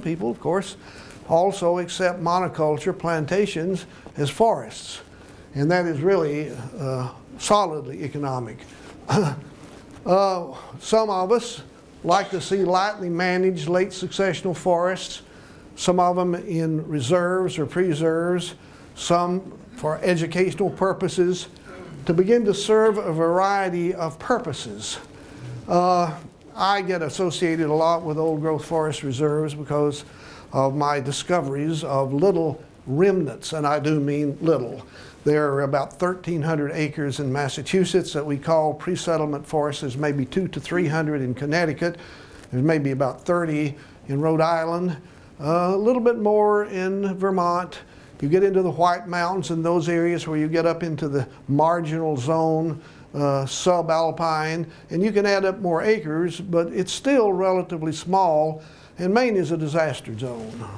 people, of course, also accept monoculture plantations as forests. And that is really solidly economic. Some of us like to see lightly managed late successional forests, some of them in reserves or preserves, some for educational purposes, to begin to serve a variety of purposes. I get associated a lot with old growth forest reserves because of my discoveries of little remnants, and I do mean little. There are about 1,300 acres in Massachusetts that we call pre-settlement forests. There's maybe 200 to 300 in Connecticut. There's maybe about 30 in Rhode Island, a little bit more in Vermont. You get into the White Mountains and those areas where you get up into the marginal zone, subalpine, and you can add up more acres, but it's still relatively small, and Maine is a disaster zone.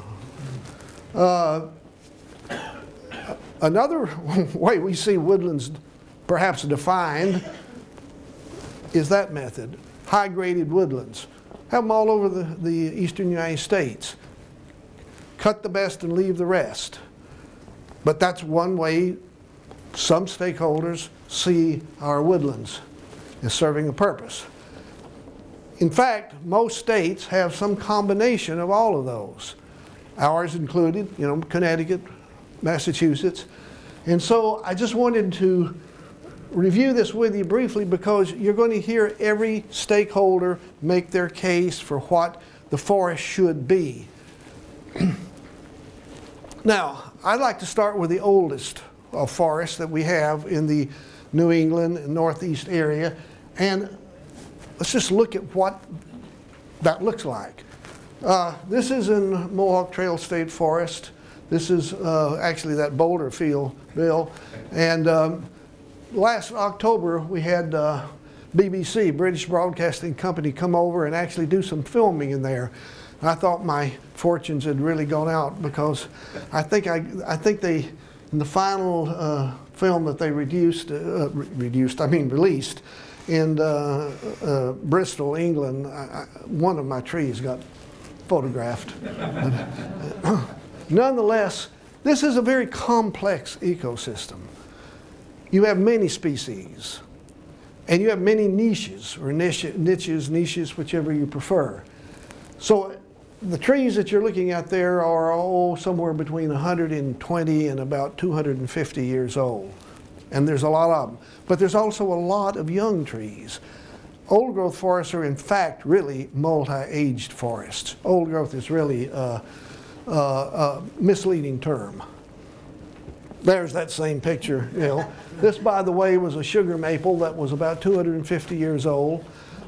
Another way we see woodlands perhaps defined is that method, high-graded woodlands. Have them all over the eastern United States. Cut the best and leave the rest. But that's one way some stakeholders see our woodlands as serving a purpose. In fact, most states have some combination of all of those. Ours included, you know, Connecticut, Massachusetts. And so I just wanted to review this with you briefly because you're going to hear every stakeholder make their case for what the forest should be. Now, I'd like to start with the oldest of forests that we have in the New England and Northeast area, and let's just look at what that looks like. This is in Mohawk Trail State Forest. This is actually that boulder field, Bill. And last October we had BBC, British Broadcasting Company, come over and actually do some filming in there. And I thought my fortunes had really gone out because I think they, in the final film that they released in Bristol, England, one of my trees got photographed. Nonetheless, this is a very complex ecosystem. You have many species, and you have many niches, or niches, whichever you prefer. So the trees that you're looking at there are somewhere between 120 and about 250 years old. And there's a lot of them. But there's also a lot of young trees. Old growth forests are in fact really multi-aged forests. Old growth is really a misleading term. There's that same picture, you know. This, by the way, was a sugar maple that was about 250 years old.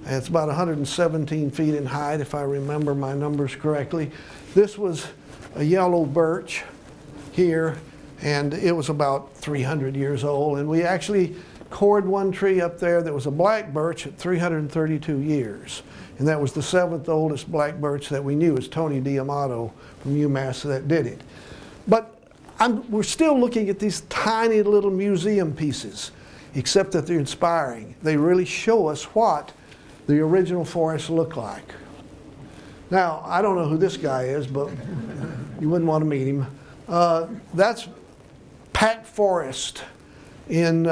And it's about 117 feet in height, if I remember my numbers correctly. This was a yellow birch here. And it was about 300 years old. And we actually cored one tree up there that was a black birch at 332 years. And that was the 7th oldest black birch that we knew. It was Tony D'Amato from UMass that did it. But we're still looking at these tiny little museum pieces, except that they're inspiring. They really show us what the original forest looked like. Now, I don't know who this guy is, but you wouldn't want to meet him. That's Pack Forest in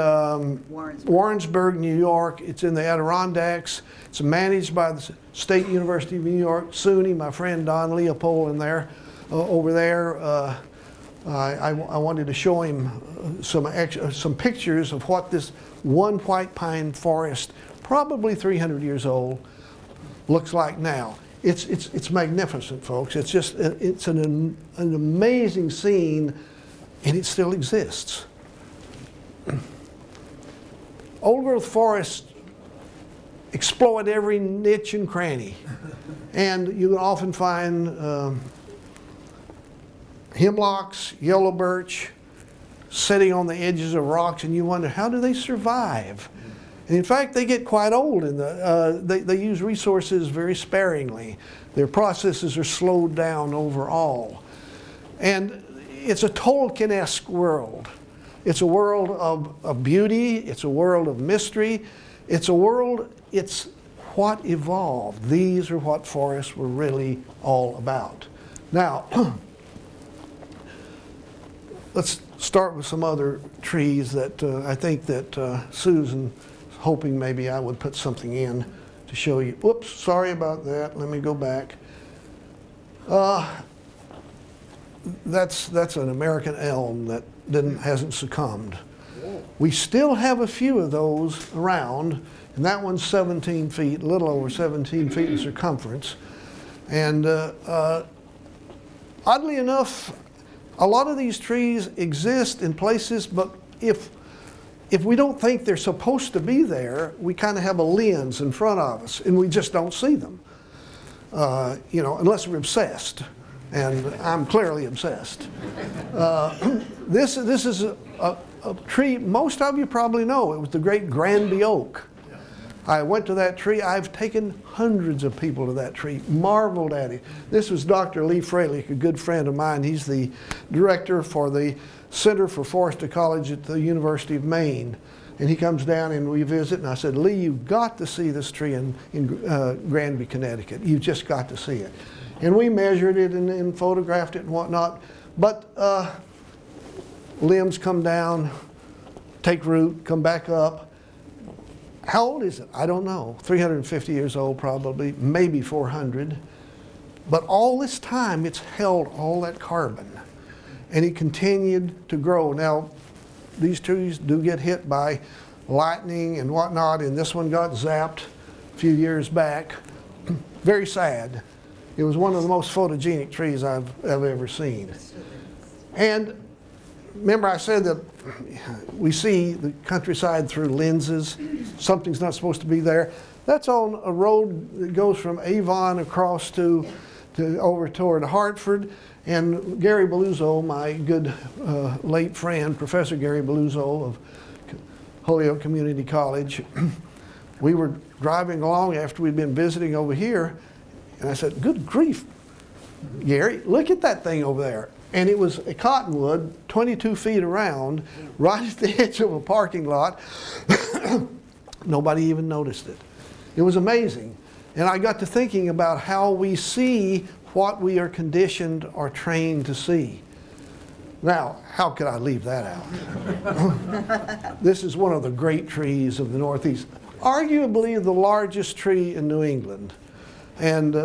Warrensburg, New York. It's in the Adirondacks. It's managed by the State University of New York. SUNY, my friend Don Leopold in there, over there. I wanted to show him some pictures of what this one white pine forest, probably 300 years old, looks like now. It's magnificent, folks. It's just it's an amazing scene, and it still exists. Old growth forests exploit every niche and cranny, and you can often find hemlocks, yellow birch, sitting on the edges of rocks, and you wonder, how do they survive? And in fact, they get quite old, and they use resources very sparingly. Their processes are slowed down overall. And it's a Tolkien-esque world. It's a world of beauty. It's a world of mystery. It's a world, it's what evolved. These are what forests were really all about. Now, let's start with some other trees that I think that Susan was hoping maybe I would put something in to show you. Whoops, sorry about that. Let me go back. That's an American elm that hasn't succumbed. We still have a few of those around, and that one's 17 feet, a little over 17 feet in circumference. And oddly enough, a lot of these trees exist in places, but if we don't think they're supposed to be there, we kind of have a lens in front of us, and we just don't see them. You know, unless we're obsessed, and I'm clearly obsessed. This is a tree most of you probably know. It was the great Granby oak. I went to that tree. I've taken hundreds of people to that tree, marveled at it. This was Dr. Lee Freilich, a good friend of mine. He's the director for the Center for Forest Ecology at the University of Maine. And he comes down and we visit, and I said, Lee, you've got to see this tree in Granby, Connecticut. You've just got to see it. And we measured it and photographed it and whatnot. But limbs come down, take root, come back up. How old is it? I don't know. 350 years old probably, maybe 400. But all this time, it's held all that carbon. And it continued to grow. Now, these trees do get hit by lightning and whatnot, and this one got zapped a few years back. Very sad. It was one of the most photogenic trees I've ever seen. And remember I said that we see the countryside through lenses. Something's not supposed to be there. That's on a road that goes from Avon across to over toward Hartford. And Gary Belluzzo, my good late friend, Professor Gary Belluzzo of Holyoke Community College, we were driving along after we'd been visiting over here, and I said, good grief, Gary, look at that thing over there. And it was a cottonwood, 22 feet around, right at the edge of a parking lot. Nobody even noticed it. It was amazing. And I got to thinking about how we see what we are conditioned or trained to see. Now, how could I leave that out? This is one of the great trees of the Northeast. Arguably the largest tree in New England. And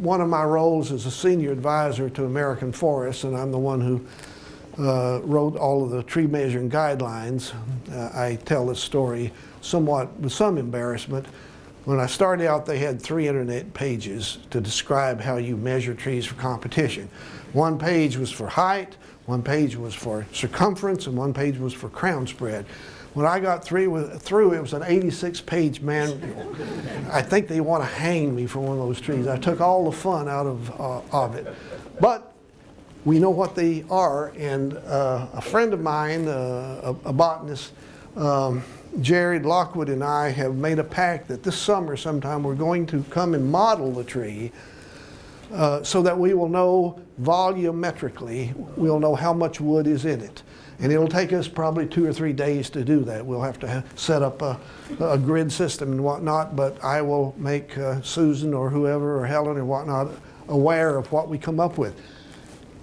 one of my roles is a senior advisor to American Forests, and I'm the one who wrote all of the tree measuring guidelines. I tell this story somewhat with some embarrassment. When I started out, they had 308 pages to describe how you measure trees for competition. One page was for height, one page was for circumference, and one page was for crown spread. When I got through, it was an 86-page manual. I think they want to hang me for one of those trees. I took all the fun out of it. But we know what they are. And a friend of mine, a botanist, Jared Lockwood, and I have made a pact that this summer sometime we're going to come and model the tree so that we will know volumetrically, we'll know how much wood is in it. And it'll take us probably 2 or 3 days to do that. We'll have to set up a grid system and whatnot, but I will make Susan or whoever or Helen or whatnot aware of what we come up with.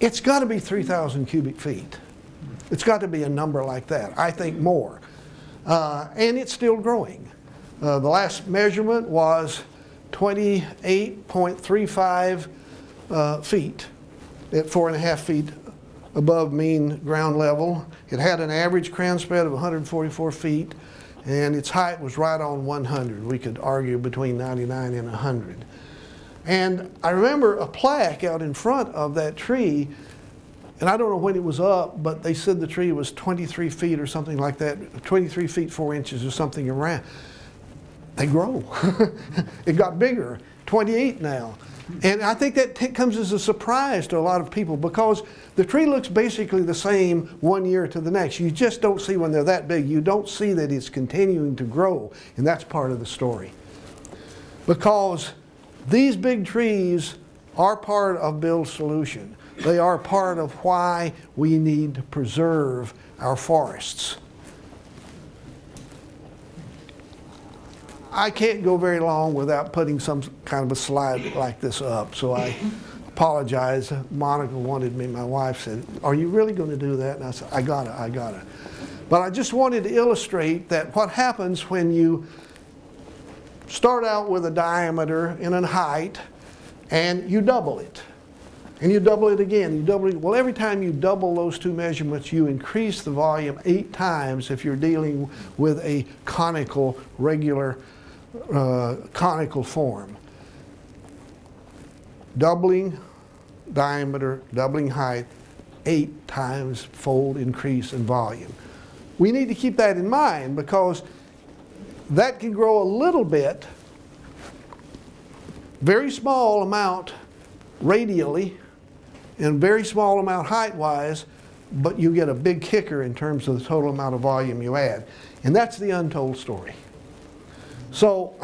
It's got to be 3,000 cubic feet. It's got to be a number like that. I think more. And it's still growing. The last measurement was 28.35 feet at 4.5 feet above mean ground level. It had an average crown spread of 144 feet, and its height was right on 100. We could argue between 99 and 100. And I remember a plaque out in front of that tree, and I don't know when it was up, but they said the tree was 23 feet or something like that, 23 feet 4 inches or something around. They grow. It got bigger, 28 now. And I think that comes as a surprise to a lot of people because the tree looks basically the same one year to the next. You just don't see when they're that big. You don't see that it's continuing to grow, and that's part of the story. Because these big trees are part of Bill's solution. They are part of why we need to preserve our forests. I can't go very long without putting some kind of a slide like this up, so I apologize. Monica wanted me, my wife said, "Are you really going to do that?" And I said, I gotta. But I just wanted to illustrate that what happens when you start out with a diameter and a height, and you double it. And you double it again, you double it. Well, every time you double those two measurements, you increase the volume 8 times if you're dealing with a conical, regular conical form. Doubling diameter, doubling height, 8 times fold increase in volume. We need to keep that in mind because that can grow a little bit, very small amount radially, and very small amount height-wise, but you get a big kicker in terms of the total amount of volume you add. And that's the untold story. So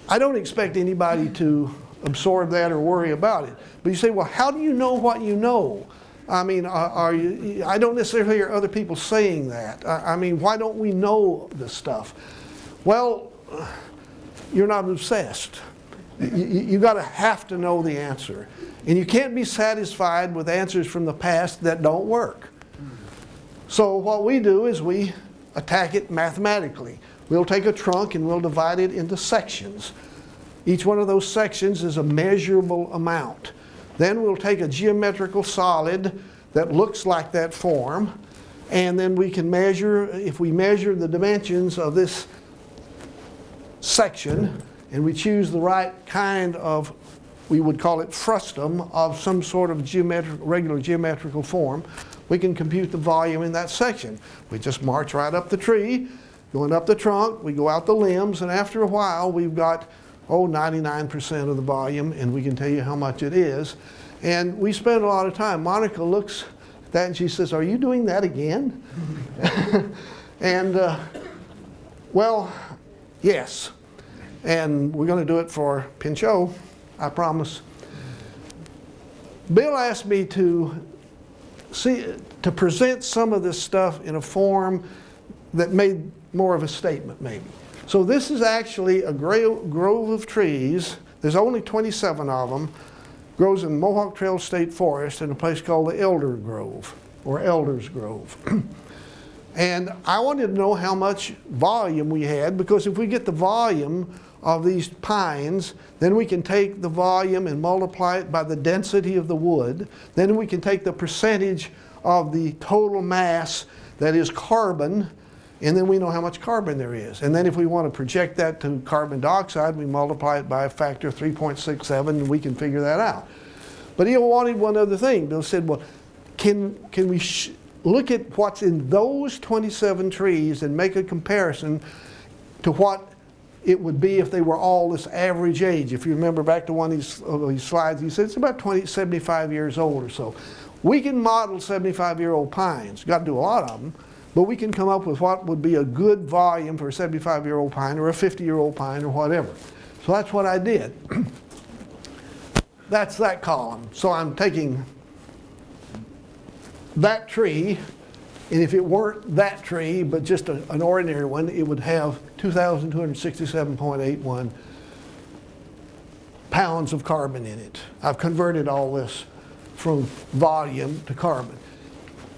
I don't expect anybody to absorb that or worry about it. But you say, well, how do you know what you know? I mean, I don't necessarily hear other people saying that. I mean, why don't we know this stuff? Well, you're not obsessed. You got to have to know the answer. And you can't be satisfied with answers from the past that don't work. So what we do is we attack it mathematically. We'll take a trunk and we'll divide it into sections. Each one of those sections is a measurable amount. Then we'll take a geometrical solid that looks like that form, and then we can measure, if we measure the dimensions of this section, and we choose the right kind of, we would call it frustum, of some sort of regular geometrical form, we can compute the volume in that section. We just march right up the tree, going up the trunk, we go out the limbs, and after a while we've got, 99% of the volume, and we can tell you how much it is. And we spend a lot of time. Monica looks at that and she says, "Are you doing that again?" And, well, yes. And we're going to do it for Pinchot, I promise. Bill asked me to present some of this stuff in a form that made more of a statement, maybe. So this is actually a grove of trees. There's only 27 of them. Grows in Mohawk Trail State Forest in a place called the Elder Grove, or Elder's Grove. And I wanted to know how much volume we had, because if we get the volume of these pines, then we can take the volume and multiply it by the density of the wood. Then we can take the percentage of the total mass that is carbon, and then we know how much carbon there is. And then if we want to project that to carbon dioxide, we multiply it by a factor of 3.67, and we can figure that out. But he wanted one other thing. Bill said, well, can we look at what's in those 27 trees and make a comparison to what it would be if they were all this average age? If you remember back to one of these slides, he said it's about 75 years old or so. We can model 75-year-old pines. Got to do a lot of them, but we can come up with what would be a good volume for a 75-year-old pine or a 50-year-old pine or whatever. So that's what I did. That's that column. So I'm taking that tree, and if it weren't that tree, but just an ordinary one, it would have 2,267.81 pounds of carbon in it. I've converted all this from volume to carbon.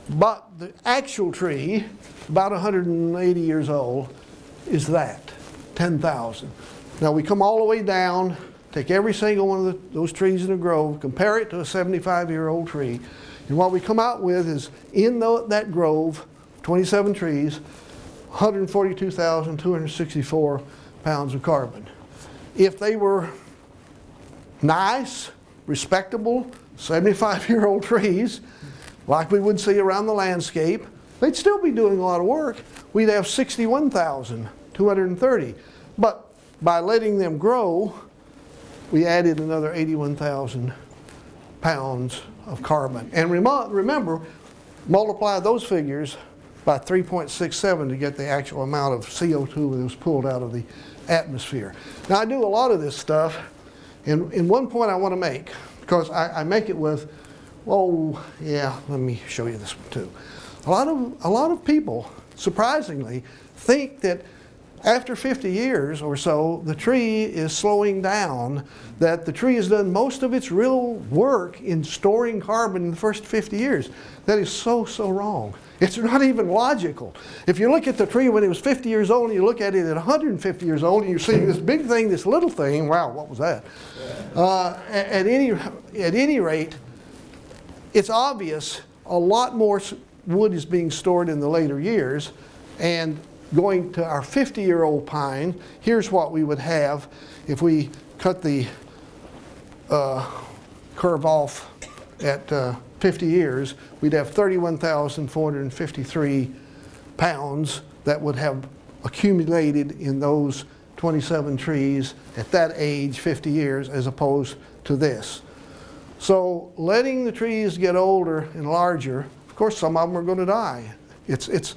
But the actual tree, about 180 years old, is that, 10,000. Now we come all the way down, take every single one of those trees in a grove, compare it to a 75-year-old tree, and what we come out with is, in that grove, 27 trees, 142,264 pounds of carbon. If they were nice, respectable, 75-year-old trees, like we would see around the landscape, they'd still be doing a lot of work. We'd have 61,230. But by letting them grow, we added another 81,000 pounds of carbon. And remember, multiply those figures by 3.67 to get the actual amount of CO2 that was pulled out of the atmosphere. Now I do a lot of this stuff, and one point I want to make, because I make it with, oh yeah, let me show you this one too. A lot of people, surprisingly, think that after 50 years or so, the tree is slowing down, that the tree has done most of its real work in storing carbon in the first 50 years. That is so wrong. It's not even logical. If you look at the tree when it was 50 years old and you look at it at 150 years old and you see this big thing, this little thing, wow, what was that? At any rate, it's obvious a lot more wood is being stored in the later years, and going to our 50-year-old pine, here's what we would have if we cut the curve off at 50 years. We'd have 31,453 pounds that would have accumulated in those 27 trees at that age, 50 years, as opposed to this. So letting the trees get older and larger, of course some of them are going to die. It's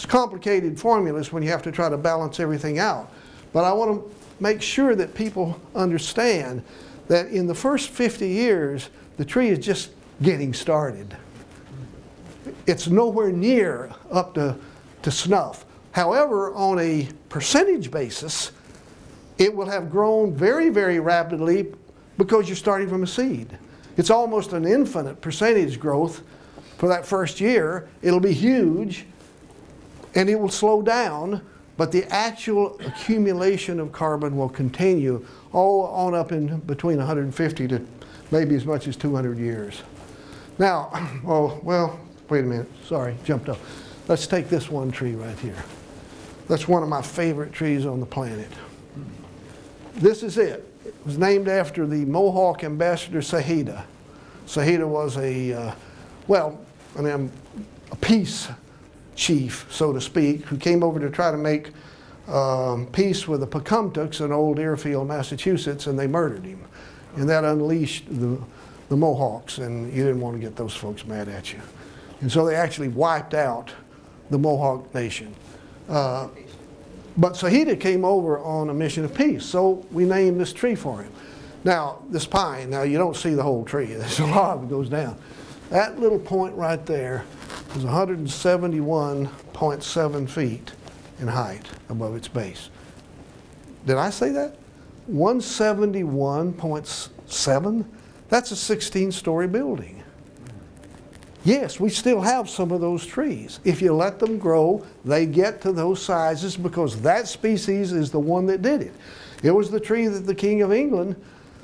complicated formulas when you have to try to balance everything out. But I want to make sure that people understand that in the first 50 years, the tree is just getting started. It's nowhere near up to snuff. However, on a percentage basis, it will have grown very, very rapidly because you're starting from a seed. It's almost an infinite percentage growth for that first year. It'll be huge, and it will slow down, but the actual accumulation of carbon will continue all on up in between 150 to maybe as much as 200 years. Now, oh, well, wait a minute, sorry, jumped up. Let's take this one tree right here. That's one of my favorite trees on the planet. This is it. It was named after the Mohawk ambassador Sahida. Sahida was a peace chief, so to speak, who came over to try to make peace with the Pocumtucks in old Deerfield, Massachusetts, and they murdered him. And that unleashed the Mohawks, and you didn't want to get those folks mad at you. And so they actually wiped out the Mohawk nation. But Sahida came over on a mission of peace, so we named this tree for him. Now, this pine, now you don't see the whole tree. There's a log that goes down. That little point right there is 171.7 feet in height above its base. Did I say that? 171.7? That's a 16-story building. Yes, we still have some of those trees. If you let them grow, they get to those sizes because that species is the one that did it. It was the tree that the King of England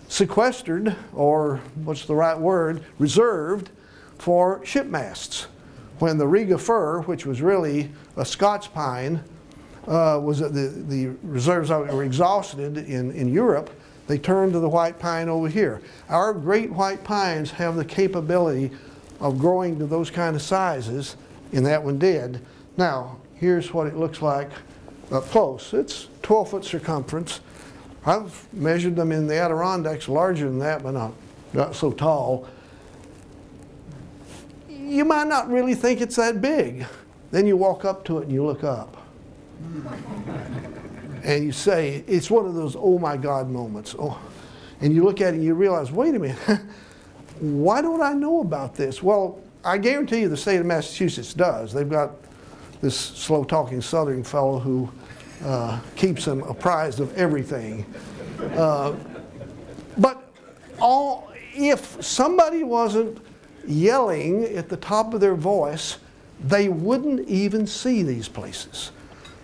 sequestered, or what's the right word, reserved for shipmasts. When the Riga fir, which was really a Scots pine, the reserves of it were exhausted in Europe, they turned to the white pine over here. Our great white pines have the capability of growing to those kind of sizes, and that one did. Now, here's what it looks like up close. It's 12-foot circumference. I've measured them in the Adirondacks larger than that, but not so tall. you might not really think it's that big. Then you walk up to it and you look up. And you say, it's one of those oh my God moments. Oh. And you look at it and you realize, wait a minute, why don't I know about this? Well, I guarantee you the state of Massachusetts does. They've got this slow-talking Southern fellow who keeps them apprised of everything. But if somebody wasn't yelling at the top of their voice, they wouldn't even see these places.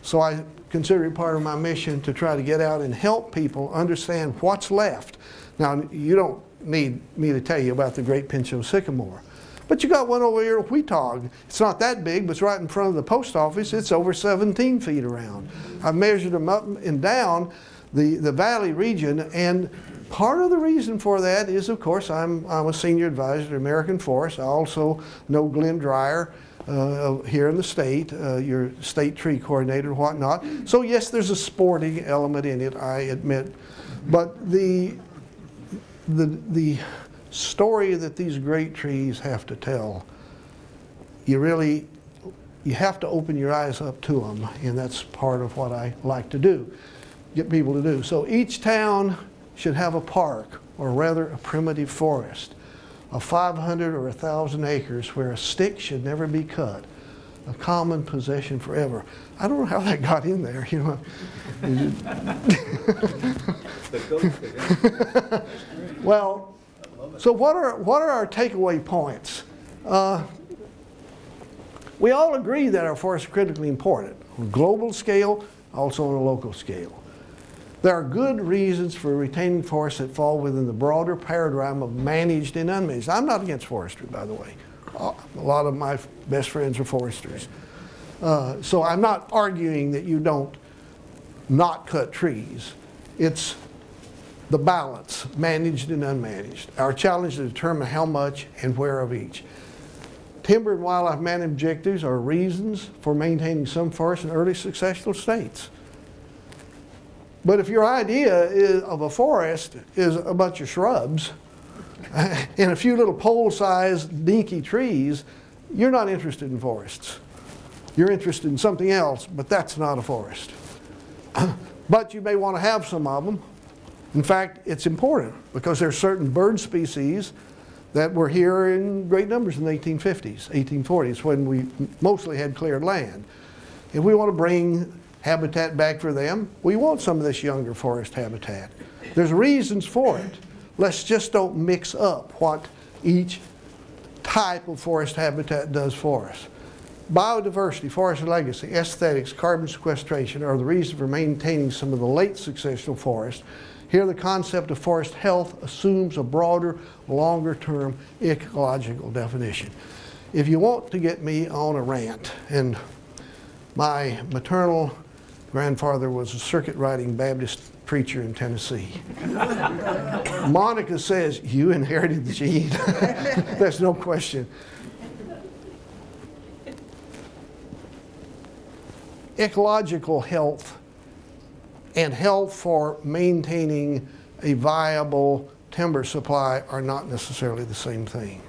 So I consider it part of my mission to try to get out and help people understand what's left. Now, you don't need me to tell you about the great Pinchot sycamore. But you got one over here at Weetog. It's not that big, but it's right in front of the post office. It's over 17 feet around. I've measured them up and down the valley region, and part of the reason for that is, of course, I'm a senior advisor to American Forest. I also know Glenn Dreyer here in the state, your state tree coordinator and whatnot. So yes, there's a sporting element in it, I admit. But the story that these great trees have to tell, you have to open your eyes up to them, and that's part of what I like to do, get people to do. So each town should have a park, or rather a primitive forest, of 500 or 1,000 acres where a stick should never be cut, a common possession forever. I don't know how that got in there, you know. Well, so what are our takeaway points? We all agree that our forests are critically important on a global scale, also on a local scale. There are good reasons for retaining forests that fall within the broader paradigm of managed and unmanaged. I'm not against forestry, by the way. A lot of my best friends are foresters. So I'm not arguing that you don't not cut trees. It's the balance, managed and unmanaged. Our challenge is to determine how much and where of each. Timber and wildlife management objectives are reasons for maintaining some forests in early successional states. But if your idea of a forest is a bunch of shrubs and a few little pole-sized dinky trees, you're not interested in forests. You're interested in something else, but that's not a forest. But you may want to have some of them. In fact, it's important because there are certain bird species that were here in great numbers in the 1850s, 1840s, when we mostly had cleared land. If we want to bring habitat back for them, we want some of this younger forest habitat. There's reasons for it. Let's just don't mix up what each type of forest habitat does for us. Biodiversity, forest legacy, aesthetics, carbon sequestration are the reason for maintaining some of the late successional forests. Here the concept of forest health assumes a broader, longer-term ecological definition. If you want to get me on a rant, and my maternal grandfather was a circuit-riding Baptist preacher in Tennessee. Monica says, you inherited the gene. There's no question. Ecological health and health for maintaining a viable timber supply are not necessarily the same thing.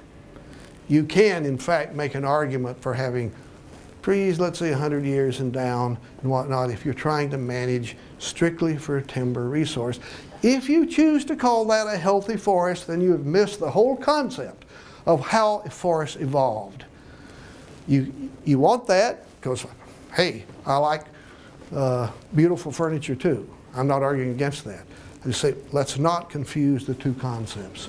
You can, in fact, make an argument for having trees, let's say 100 years and down and whatnot, if you're trying to manage strictly for a timber resource. If you choose to call that a healthy forest, then you have missed the whole concept of how a forest evolved. You want that because, hey, I like beautiful furniture too. I'm not arguing against that. I just say, let's not confuse the two concepts.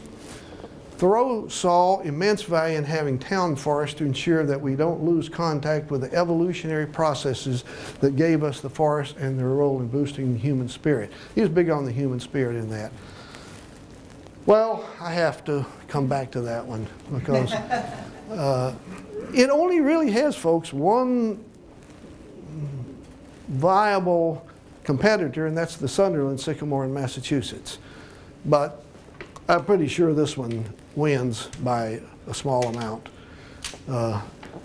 Thoreau saw immense value in having town forests to ensure that we don't lose contact with the evolutionary processes that gave us the forest and their role in boosting the human spirit. He was big on the human spirit in that. Well, I have to come back to that one because it only really has, folks, one viable competitor, and that's the Sunderland sycamore in Massachusetts. But I'm pretty sure this one wins by a small amount.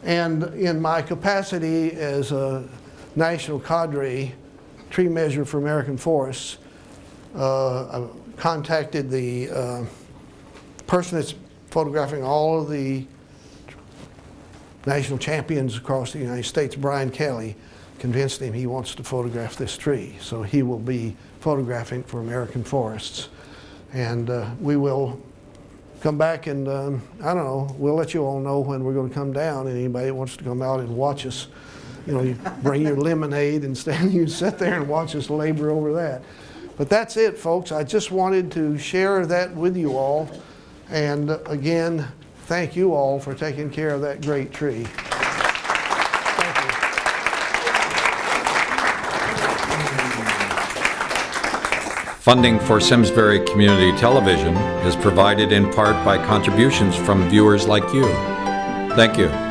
And in my capacity as a national cadre tree measurer for American Forests, I contacted the person that's photographing all of the national champions across the United States, Brian Kelly, convinced him he wants to photograph this tree. So he will be photographing for American Forests. And we will come back and, I don't know, we'll let you all know when we're going to come down. And anybody that wants to come out and watch us, you know, you bring your lemonade and you sit there and watch us labor over that. But that's it, folks. I just wanted to share that with you all. And again, thank you all for taking care of that great tree. Funding for Simsbury Community Television is provided in part by contributions from viewers like you. Thank you.